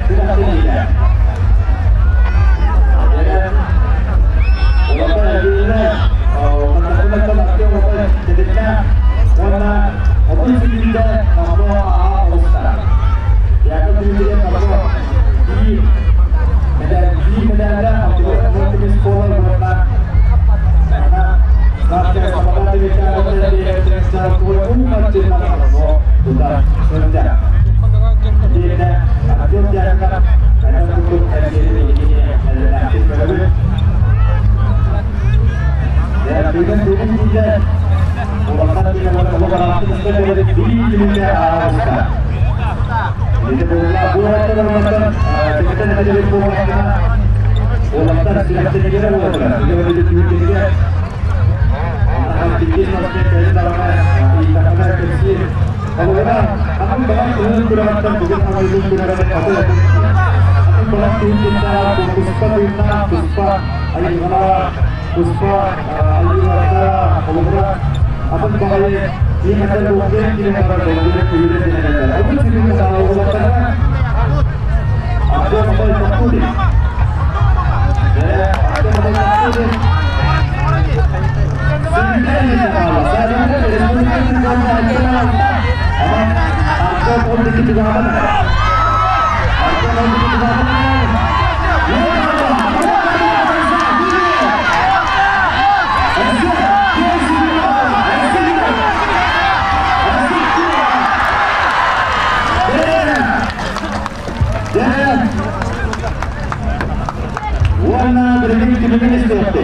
bıraktığıyla Volta eğitimde Anadolu'da akıyor Volta dedikten Ona 38'de Mambo Ağa Usta yakın günlüğüne Mambo iyi medaller Abdülhamid Muhtemel Sporlar Volta Nasıl sabahlar bir tane de Startu'nun maçından sonra burada söyledi. Diğerine aktif yerler ben bu tercihleri ilgili aktif bölümü. Ya benim gibi o vakit bir olarak böyle bir günde ağırsa. Jadi bu ortamda tekrar bir programda olanlar sürekli geliyor olacak. Böyle bir günde Tinggi sampai dari dalamnya, ikannya kecil. Kalau orang, aku bahas ini kurangkan bukan hal itu kurangkan apa yang aku bahas ini kita puspa bina, puspa ayuhana, puspa ayuhana. Kalau orang, aku bahas ini ada mungkin ini ada mungkin pilih ini ada. Aku sih bisa orang karena aku mau takut deh. Ya, aku mau takut deh. Warna berbeda seperti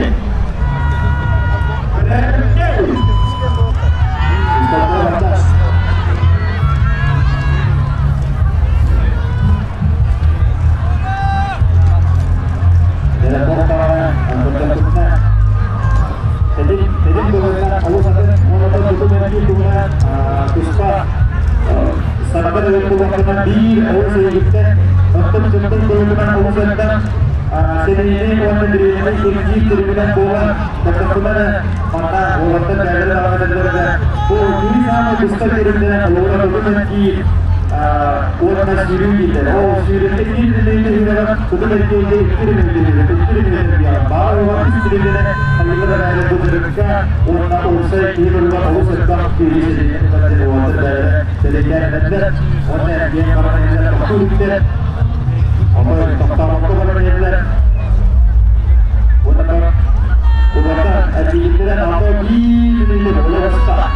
Sebenarnya orang dirinya kunci terminal bola terkena mata orang terjadi dalam terjadi. Oh, ini sama besar terminal orang itu kunci orang siri itu. Oh, siri ini dalam itu menjadi terminal dia. Baru orang siri ini kalau ada yang berdekat orang usai ini orang usai tak siri ini terjadi orang terjadi. Jadi orang yang orang yang terkulit apa tak orang Udah ajiran apa di sini boleh start.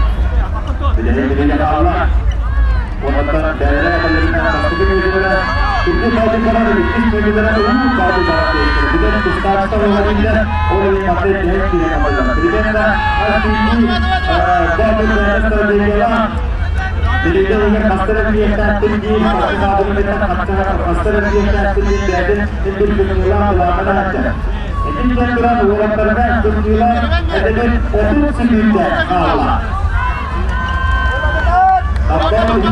Jadi Allah. Udah daerah pemerintah pasti juga itu saja karena itu sebenarnya itu baru baru. Jadi start orang ini orang yang pakai dia tidak apa. Jadi kan hari ini baru daerah terjadi. Jadi itu yang master dia tinggi, master dia master dia tinggi dan itu juga lama aja. Ini kan orang terbaik juga ada di foto sendiri Allah. Apa ini?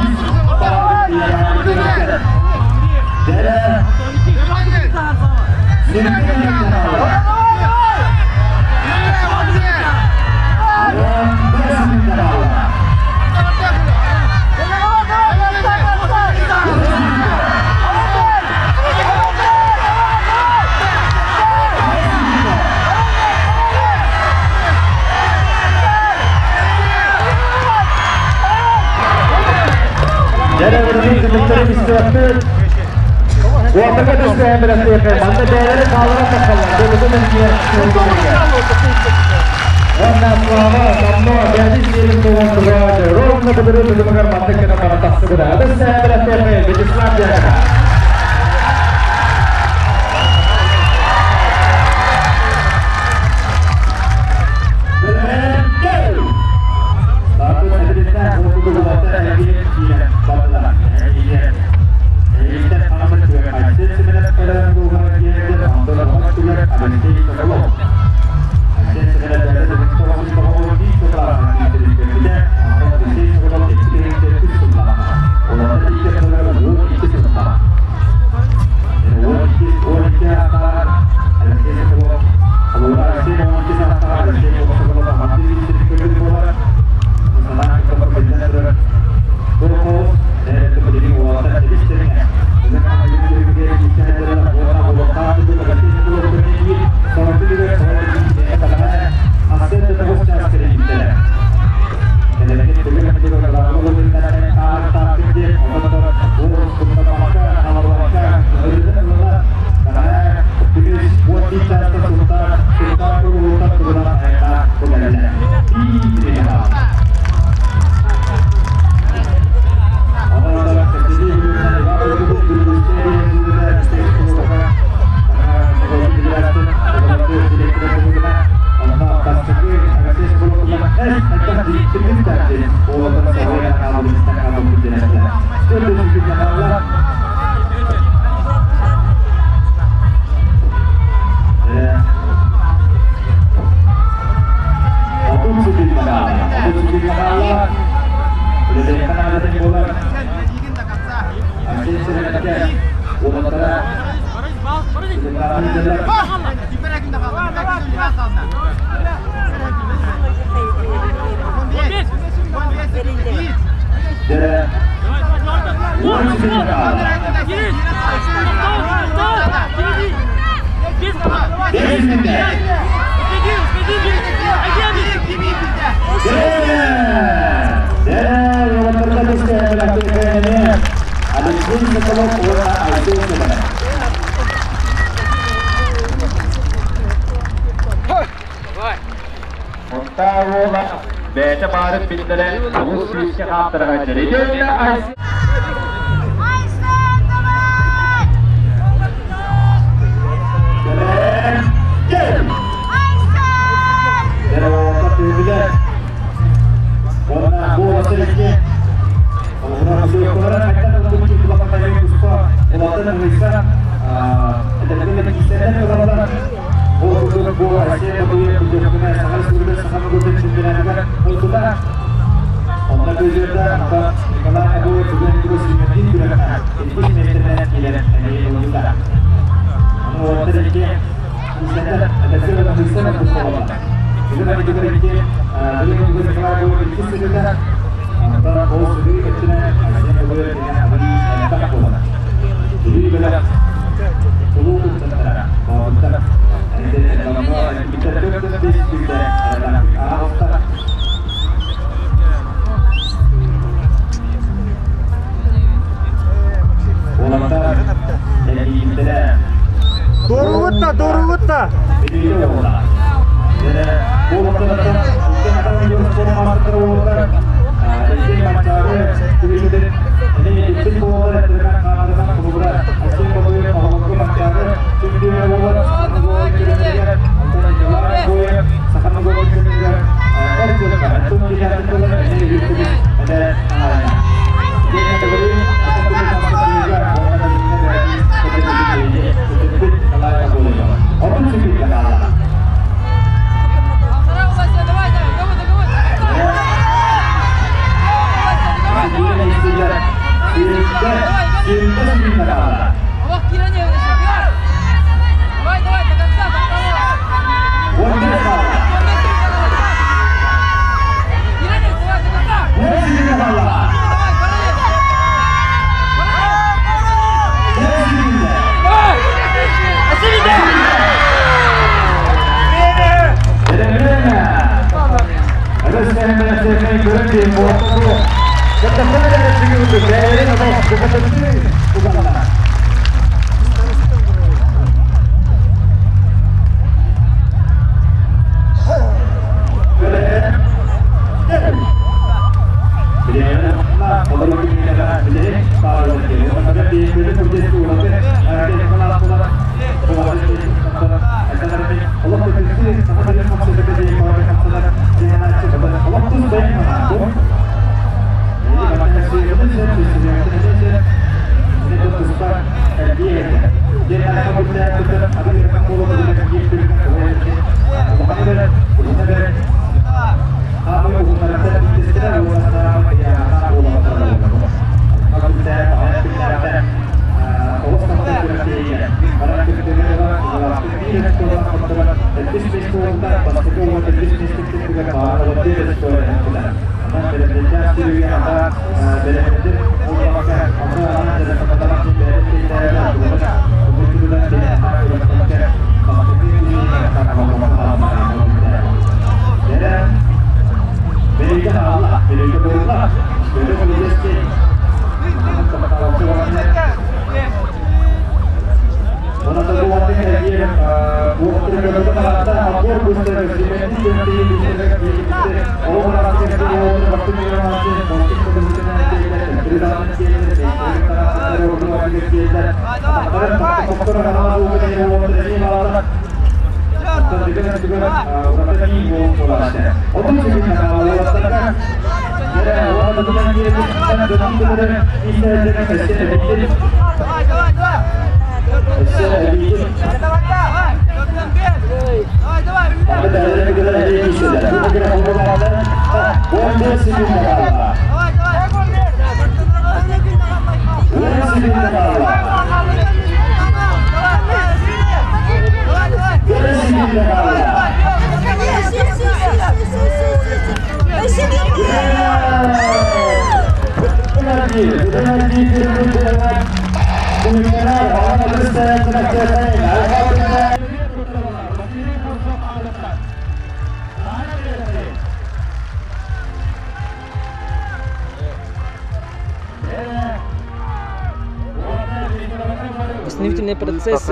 Остановительный процесс.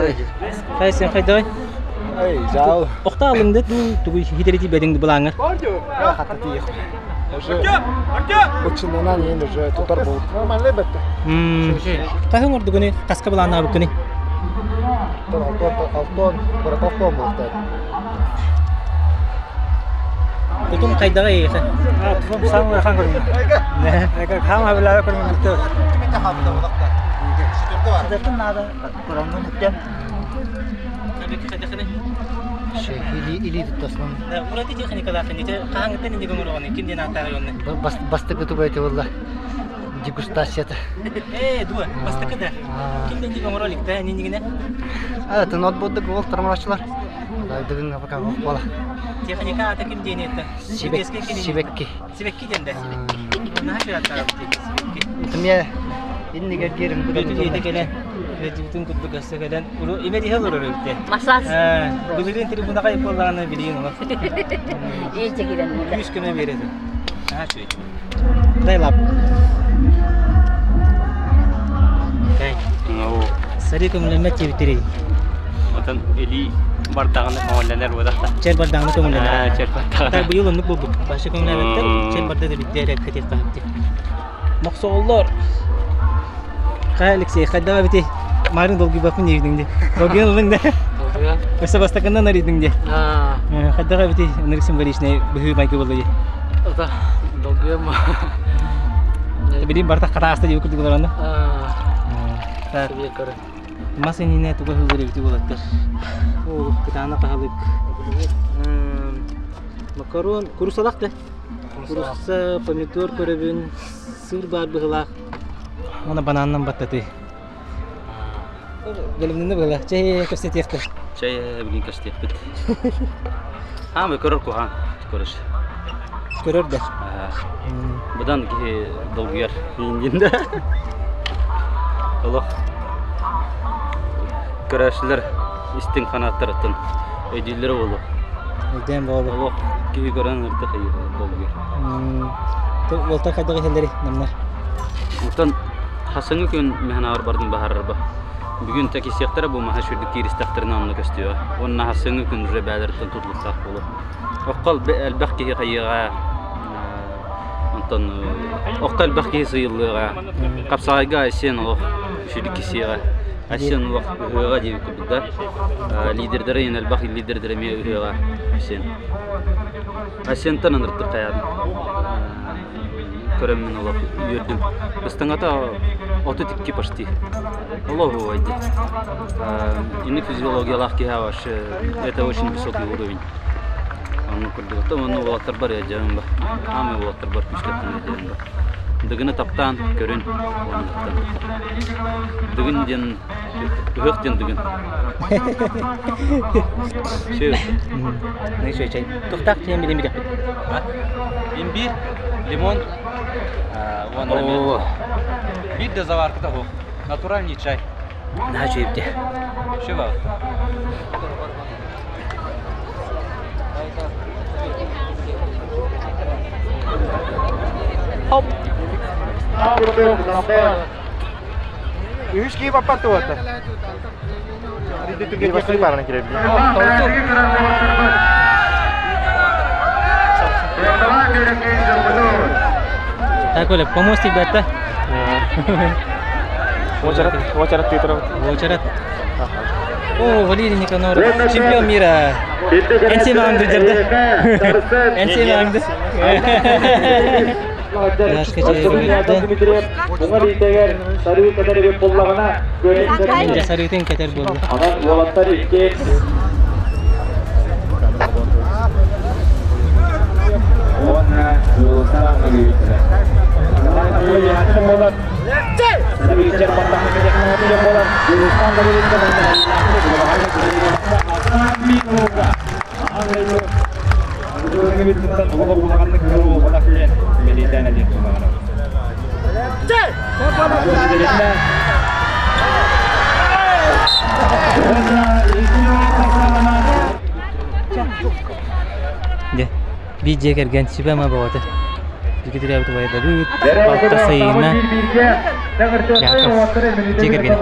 Хайсен хайдай. Жау. Оқталыңды тугу хитерити бедіңді бұлаңыр. Хаты тиек. Уже учинынан енді уже тутар болды. Нормально бетті. Қайын орды күні қасқа бұлаңы абы күні? Алтон, Боротовтон болды. Тұтым қайдаға ейхі? Тұтым самый хан көрмейді. Егер хам абылары көрмейді. Сидеттің нады құрамын өткен. Қабекі қайдақыны? Или тұтасынан. Мұраты техникалардың деді, қағаңыттан енді көңір оғаны, кімден аттағы өңні? Бастықы тұбайты олда. Дегустацията. Дуа, бастықы да. Кімден де көңір олықта, нендігіне? Аты нотбодды гол тұрмашылар. Дайдығын апақа оқ бала. Техника аты кімден етті? Себекки. Себекки денді? Наға шыраттағы себекки? Үтіме, иннеге керім бұдан. Бөтін еді келен. Bütün kutu gazeteden ulu imedi hal olur öyle. Masas. Bugün tribuna kayıp olağını biliyorsun ama. İyi çekilen. 100 kime verirdi. Ha şöyle. Daylap. Kay. Oo. Sari kumlemet çevitiri. Otan eli bardağını kovallanır bu da. Çel bardağını kumlemet. Ha, çel bardağını. Tabi bu yılın bu. Başka kumlemetler çel bardağı da bitti. Erek katif kahipti. Maksollar. Kay Alexey, kadar bitti. Marın dolgu bakın yerinde. Dolguyan olunda. Dolguya. Mesela bastakından arıyordun. Ha. Kadar bitti. Onların barışına büyük mayka buldu. O da dolguya mı? Tabii bardak kata hasta diye okudu kullandı. Tabii kare. Masın yine tuğla hızlı bitti bulaktır. O kitana kahalık. Makaron kuru salak da. Kurusa pomidor körübün sır bar bıhılak. Ona banandan battadı. Gelimden böyle çay kastet yaktı. Çay bugün kastet bitti. Ha mı körür kuhan körür. Körür de. Budan ki dolguyar yiyince. Allah. Körüşler istin kanatlarından ödülleri oldu. Neden böyle? Allah gibi gören artık hayır dolguyar. Volta kadar helleri namlar. Utan Hasan'ı gün mehnalar bardın baharlar ba. Bugün tek istiyorlar bu mahşerde kiristakların anını gösteriyor. Onun Hasan'ı gün rebelerden tutulsak olur. Okkal elbette hayıra. Ondan okkal belki sayılır. Kapsayga sen o şuradaki siyah. Asen vakit hıra diye kubda. Liderlere yine elbette liderlere mi hıra sen. Asen tanınırdı kayad. Köremmin olarak yürüdüm. Üstüne de 32 почти. Аллаху вайди. Иные физиология лахки хаваш, это очень высокий уровень. Ну, когда мы нового тарбаря делаем, а мы нового тарбар пишем делаем. Дагына таптан көрін. Дагын ден höktен дагын. Şey. Ne söyleyeceğim? Tuktak diye bilim bir yapıp. İmbir, limon. Bir de заварка o. Натуральный чай. Ne söyleyeyim? Şey var. Hop. Üç kişi papattı o da. Hadi tüketim başlığı var ne kirebilir. Так, Оля, помощник бета. Вочарат ты трав. Вочарат. О, Валерий Никоноров, чемпион мира. Энсен аңды жерде. Энсен аңды. Энде сарытын кетер болду. Bija kergan siapa mah bawa teh. Jadi tidak betul bayar dulu. Waktu sayna. Jika kergan.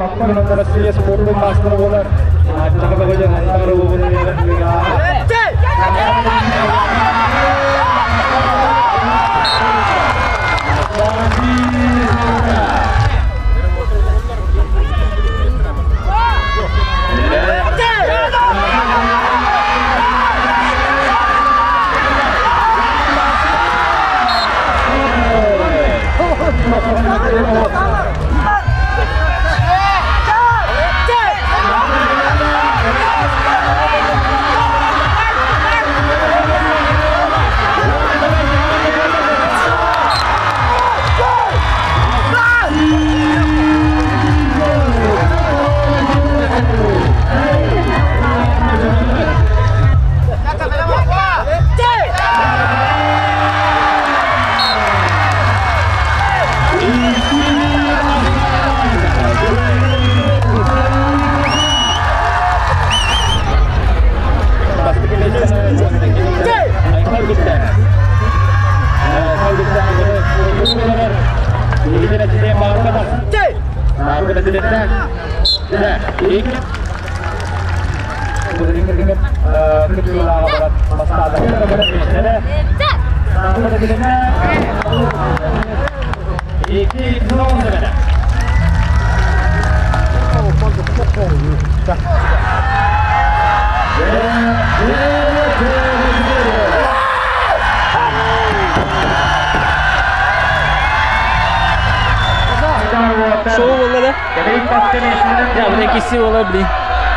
Ya udah kisi bola beli.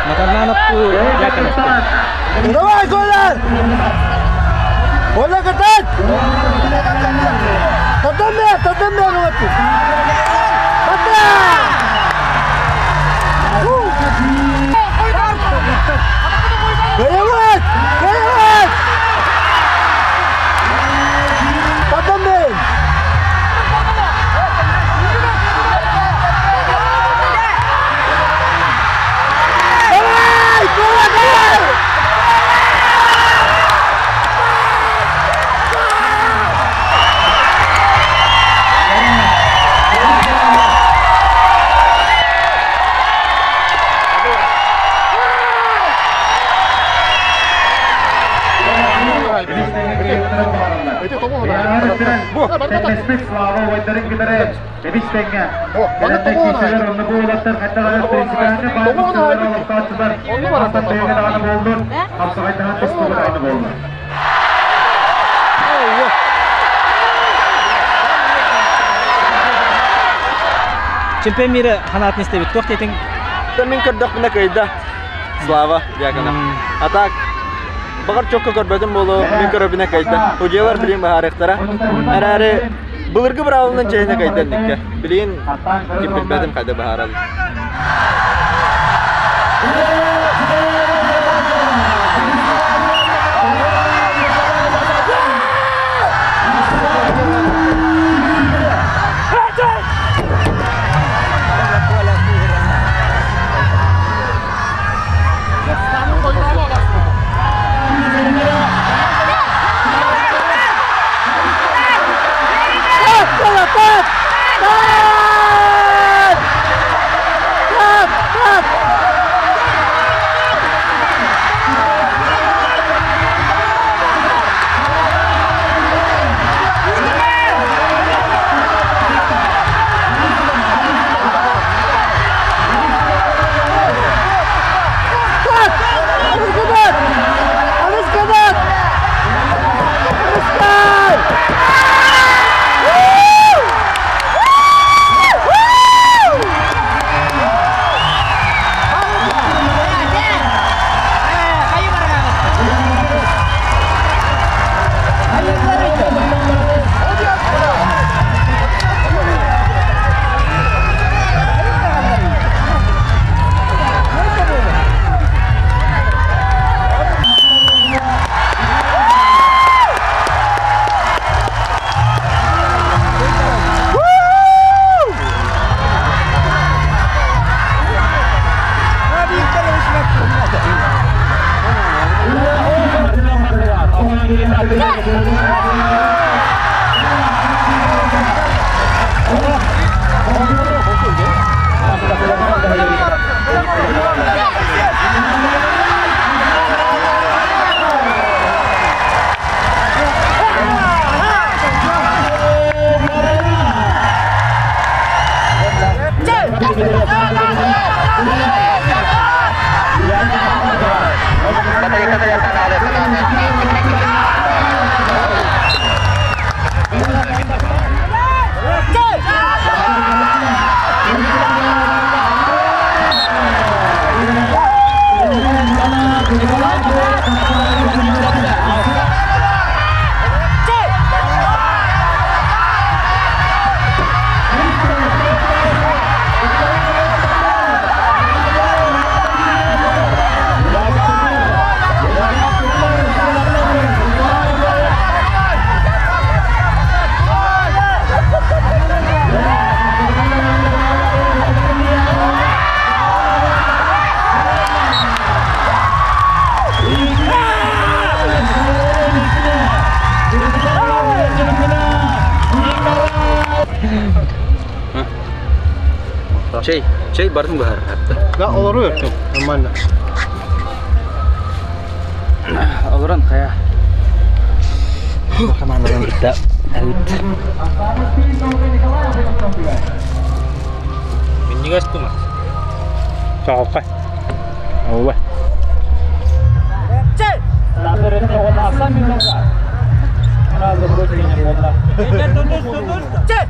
Makanan anakku ya kan. Давай, Голан! Bola ketat! Tadamnya nanti. Tadam! Gayawat! Tadamnya! чемпион мира ханат несте бит тох тетин. Мен кырдак мына кайда. Слава якына. Атак багар чокко көрбөдүм болу мен көрөбүнө кайда. Хожалар билем баарыктара. Араре булыргы бравылын жайына кайдан дикке. Билин ким билбедим кайда баарал. Cey baru bahar. Enggak olur ya. Aman. Oluran kayak kemana orang kita out. Menyigas tuh mas. Cokok. Oh wah. Cek. Cek.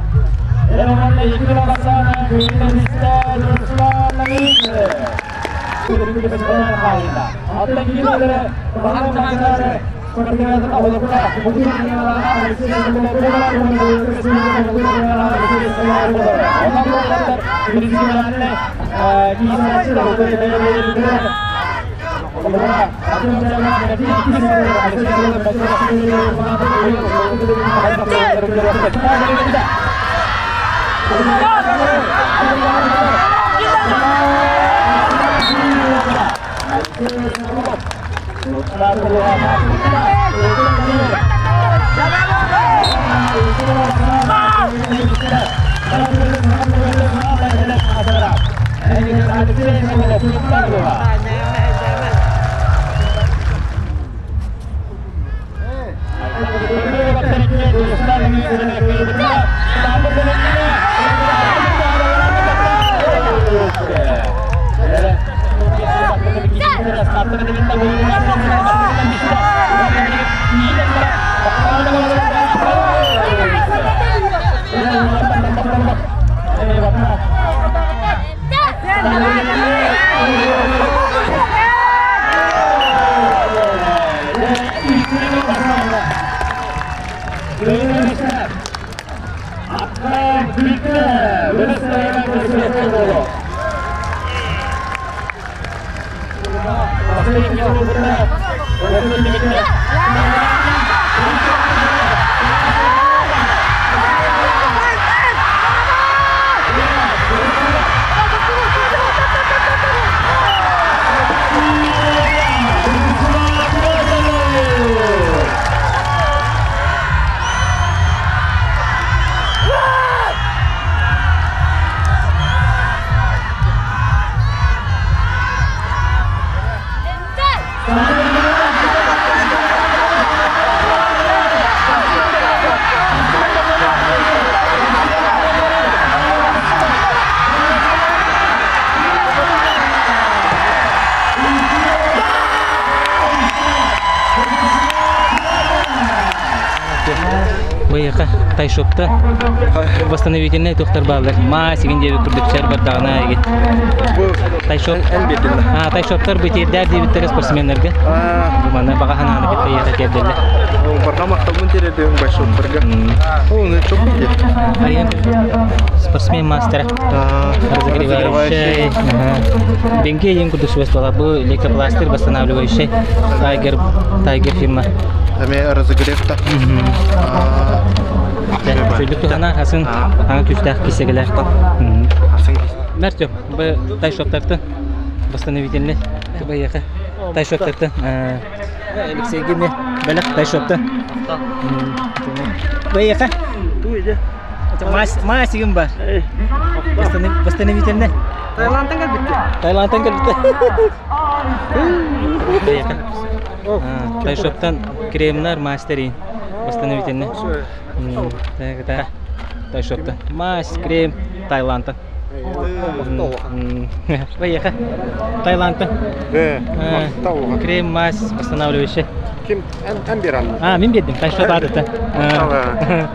Тайшопта восстановительный доктор Бавлар. Масигин дебе күрдүкчөр бар дагына эги. Тайшоп тайшоптор битирдер дебиттер спортсмендерге. Мана багахананы кетейер кебделе. Баргамакта мунтереден башоптарга. Оны çok iyi. Ариян спортсмен мастер. Разогревающий. Бенге ем күрдүкчөс бала бу лейкопластырь восстанавливающий. Тайгер фирма. Аме разогревта. Şöyle tuhana hasın hangi küçük kisegler. Mert'cim bu Tayşop'ta восстановительный bayaka Tayşop'ta Alexey gibi belak Tayşop'ta bayaka masih var восстановительный Tayland'dan geldi bayaka Tayşop'tan kremler masterin восстановительный Тайшопта. Мас, крем, Таиланда. Поехали. Таиланда. Крем, мас, восстанавливающий. Kim? En bir an. Мен бердім. Тайшоп адыты. Terima kasih.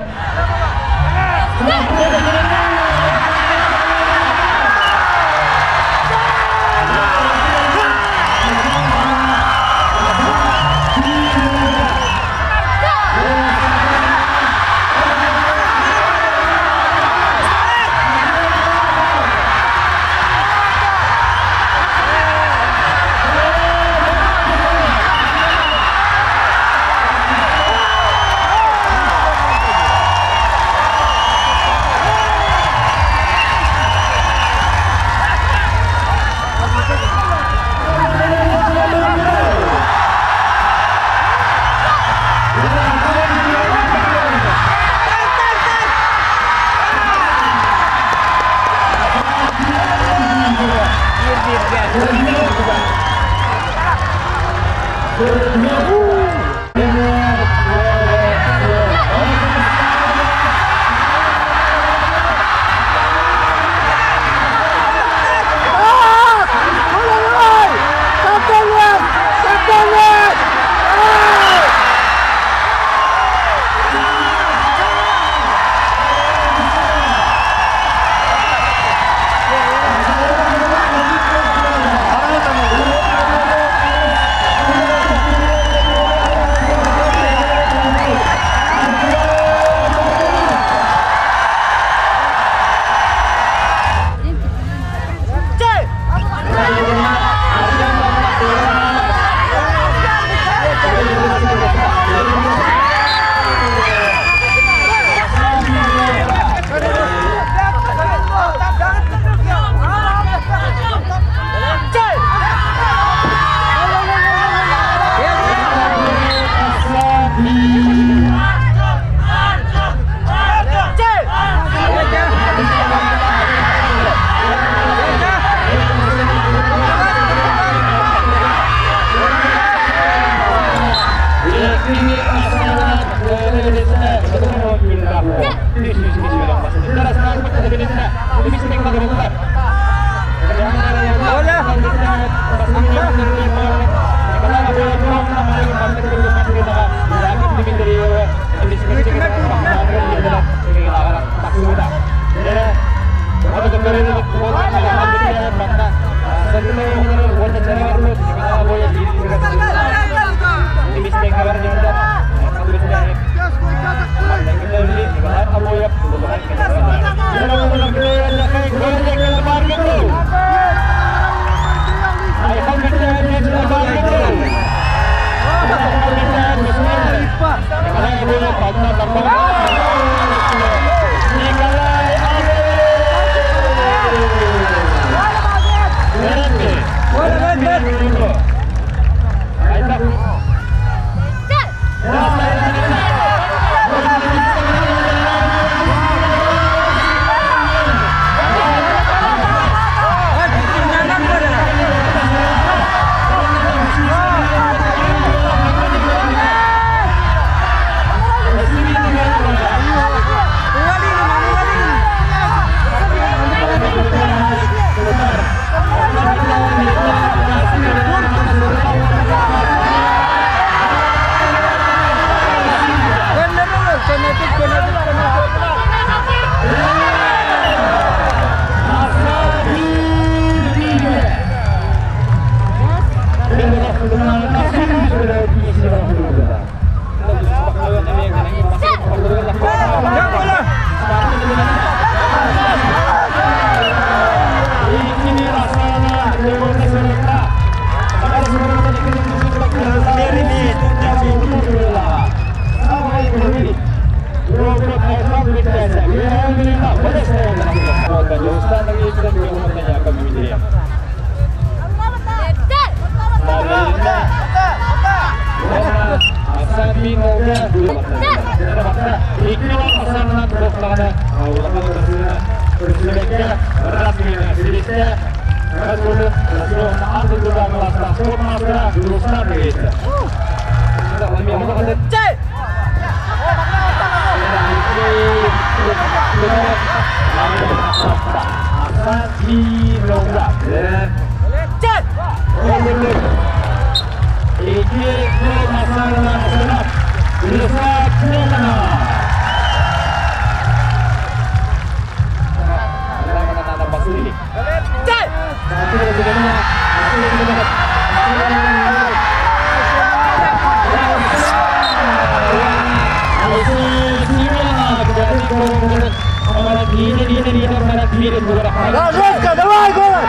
Жестко, давай, голос!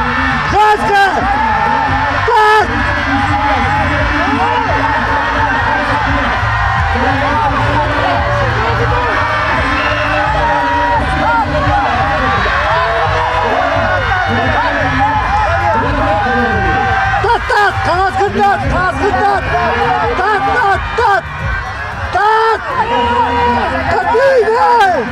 Жестко! Так! Так, канат гынат, канат гынат! Так! Так! Копейный!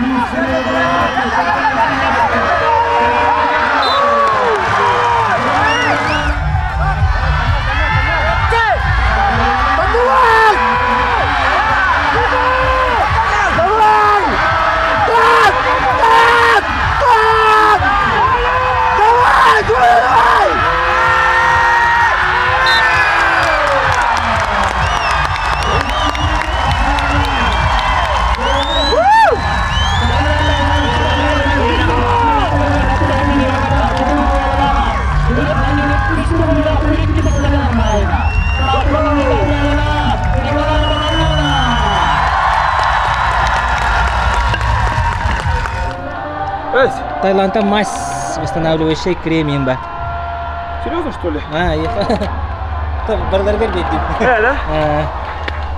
Таиланда мазь восстанавливающий кремием ба. Серьезно, что ли? Я. Барларгар бейдим. Да?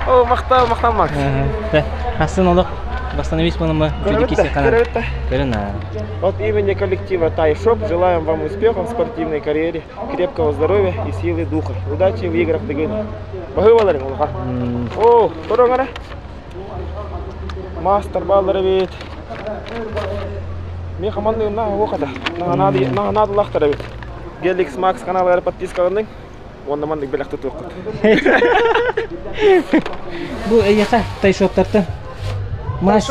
О, мақтау, Макс. Хасын олық. Восстановить мы чуть кисе канал. От имени коллектива Тайшоп желаем вам успехов в спортивной карьере, крепкого здоровья и силы духа. Удачи в играх Дегына. Багываларың олға. О, тұрыңара. Мастер балдары бейт. Мен командайым оқада. Нағанады лақтары бейт. Геликс Макс каналары подпискалардың. Онда мандық белақты тоқыд. Бұл әйеқа Тайшоптарды. Мазь,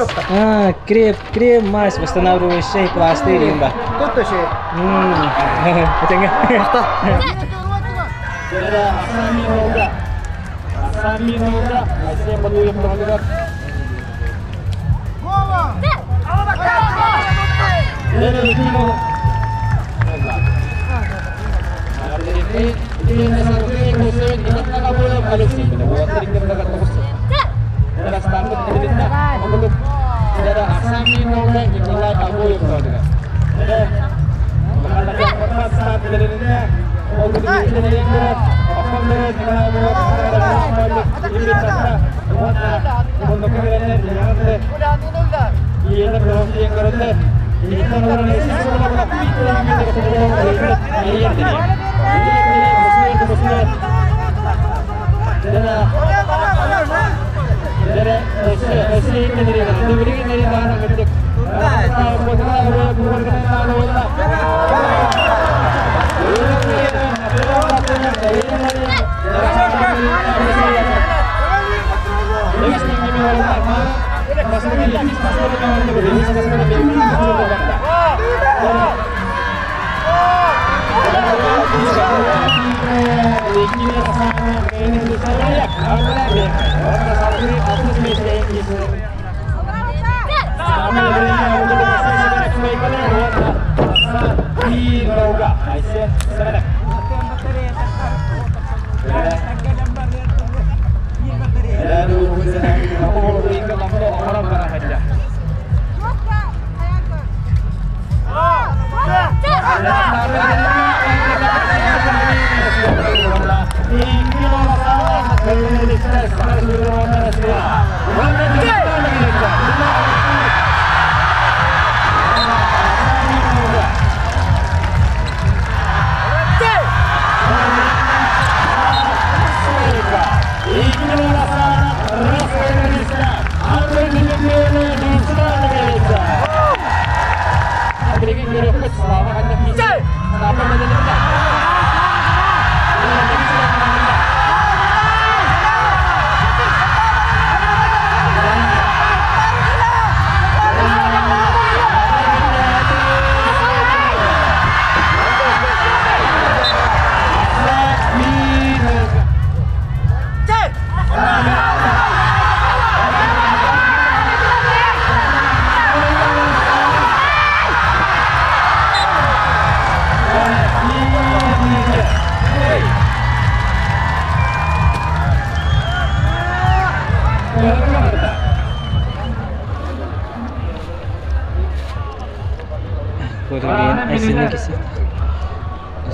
крем, мазь, восстанавливающий пластырь имба. Тут еще. Потенге. Мақта.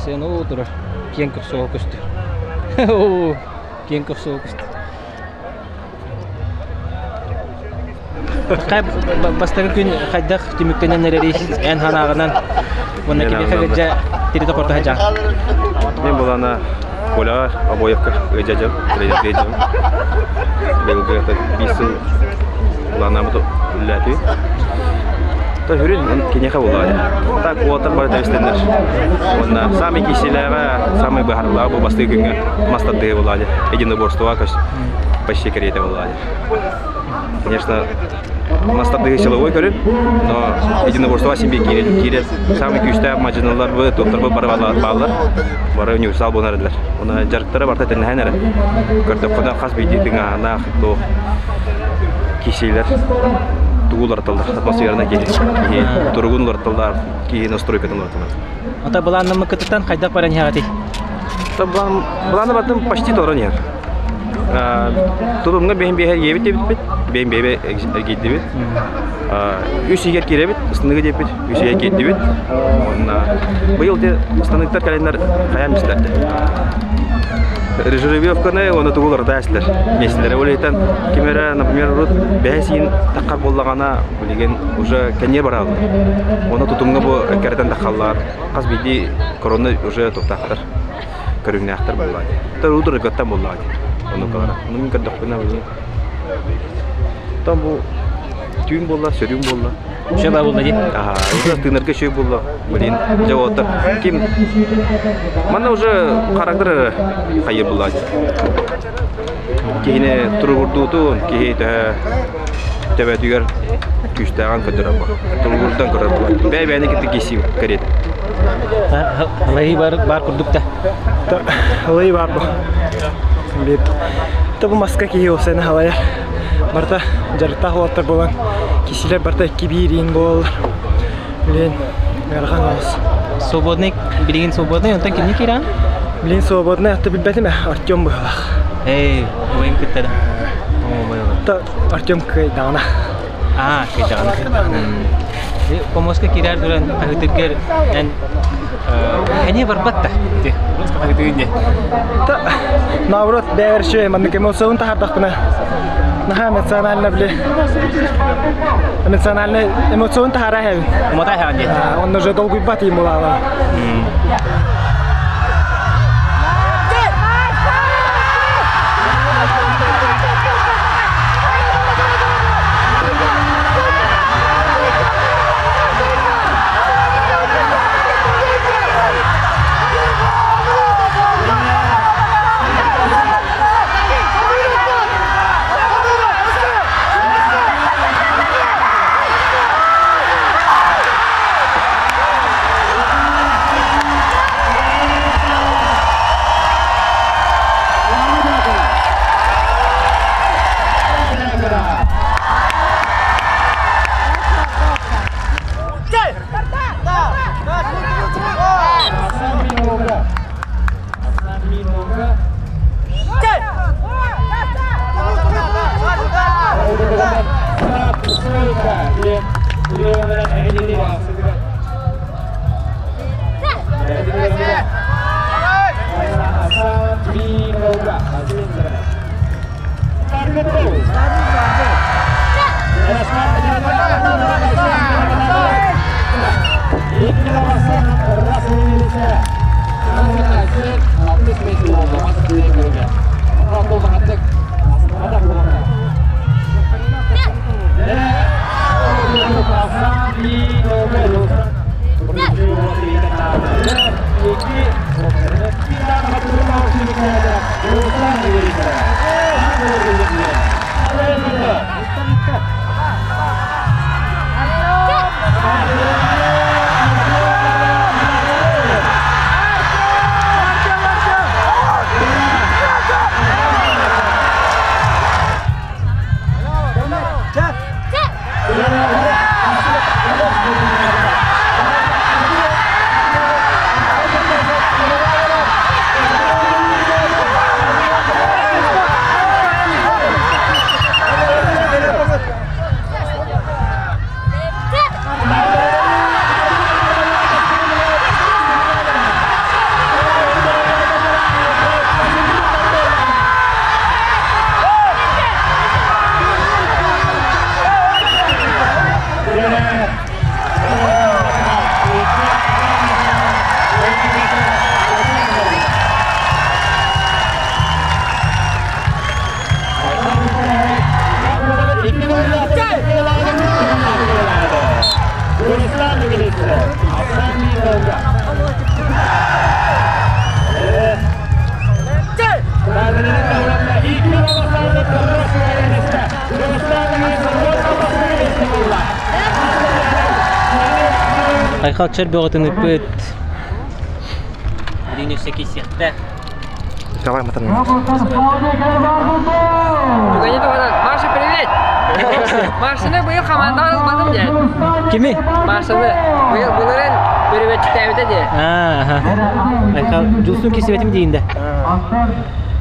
Sen outro kienkosuokusta. Oo, kienkosuokusta. Kay basta kun khadak timuktanan nari en hanaganan. Wonna kibikhaja tirita korta haja. Мен булана кола обоевка эжажам, эжажам. Белград бису булана мото лати. Та хүрин кинеха булады. Так отыр бар дәвестендер. Онда самый киселәгә, самый бахарлар бу басты күнгә мастады булады. Единоборство каш почти керете булады. Конечно, мастады силовой көрүн, но единоборство себе кирет. Самый күчтә маҗиналар бу токтор баллар. Бары универсал булнардылар. Она жарыктары барта тенәһәнәре. Көрдө кода хас бидитиңа ана то киселәр тугулар талдар, атмосфераны киһи, тургунлар талдар, киһи настройкадан талдар. Ата буланны мыкыттан кайда баран ягати? Та буланны бардым почти торон яр. Турумга бен бехер ебит бит, бен бебе гидди бит. Үсигер киребит, станыгы деп бит, үсигер гидди бит. Онна быйыл де станыктар календар каян бистер. Режировканы оны тугулар дәсләр. Меселәре олейтан кемера, например, рут бәсин тақар боллагана билеген уже кенер барады. Оны тутумга бу кәрдән тақаллар. Каз биди корона уже токтактыр. Көрүнәктер булган. Турудыр гаттан булган. Оны кара. Оны мин кадакына бу. Там бу түйүн болла, сөрүн болла. Шеба булды ди. Ага, уже тынырга шөй болла. Блин, жавотта. Ким? Мана уже характер кайыр булла. Кийне турурдутун, кийде төбөтүгөр күчтөгөн көдөрө бар. Турурдан көрө бар. Бәйбәне китти кесип керет. Алай бар курдукта. Алай бар бу. Бит. Табу маска кийе осен халая. Барта жарта хаваттар болгон кисилер барта кибирин бол. Блин, ярган ас. Свободный, билген свободный, онтан кимни киран? Блин, свободный, атты билбетиме? Артем була. Эй, ойын кыттада. О, бойла. Та Артем кайдана. Кайдана. Помоска кирар дуран агытыгер эн хәне барбатта. Ди, муска агытыгне. Та наоборот, бәверше, мен эмоцион тахардакына. Наха эмоционально бле. Эмоционально эмоцион тахарахев. Мотай ханди. Он уже долго бати мулала. Ayxalçar boğatını pöt. Dini sekisiyette. Давай, мотан. Тугане тугадан. Маша, привет! Машаны быйыл командаңыз базым дед. Kimi? Машаны быйыл буларын бөрөбөт тәбиде де. Aha. Ayxal Julsun kesivetim deyinde.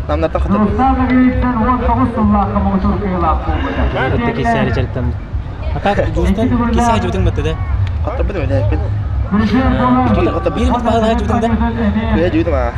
Намнатан хатады. Ötte keseri çarıktan. Akak Julsun kesi hacıvdın mı dedi? Hatta bir de öyle yapın. Bir mit mahal hacıvdın da. Öyle diyordu ama.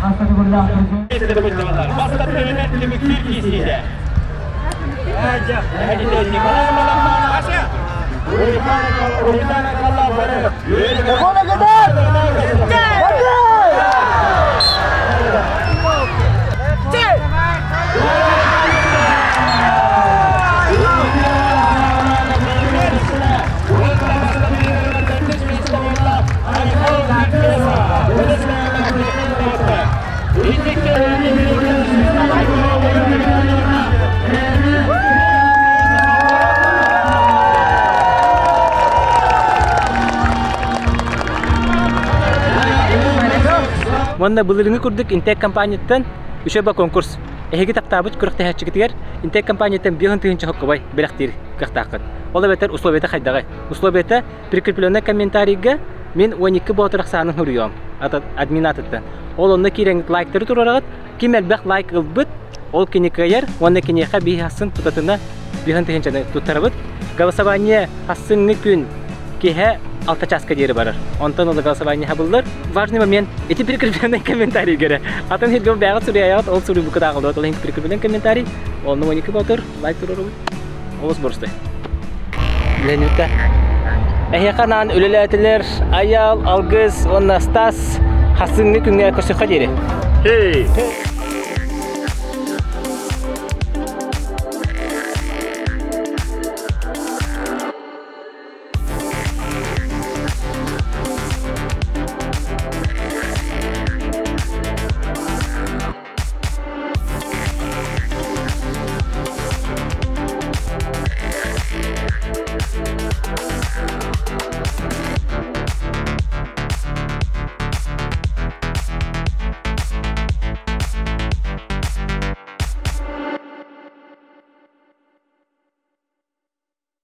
Monda bulurunu kurduk Intek kampanyattan üçeba konkurs. Ehegi taptabıç kuraqta hatçıgıtır. Intek kampanyattan bir hın tığınçı hakkı bay bilaktir qıqtaqat. Ola beter usloveta qaydagay. Usloveta prikreplenen kommentariga men 12 botaraq sanın huruyam. Ata admin atdan. Ol onda kireng like-tары турарагат. Kimel baq like qılbıt. Ol kini kayar, onda kini qabi hasın tutatına bir hın tığınçını tutarabıt. Голосование hasınны gün kihe 6 часка дери барар. Онтан ол голосование хабылдар. Важный момент. Эти прикрепленные комментарии гөрі. Атын хетгел бәғат сүрі аяғат, ол сүрі бұқыт ағылды. Ол хенгі прикрепленный комментарий. Олны 12 батыр, лайк тұрыр ұбыт. Олыс бұрысты. Ленютта. Әйеқанан өлілі әтілер, аял, алғыз, онна стас, хасыңны күнге көсіққа дері. Хей!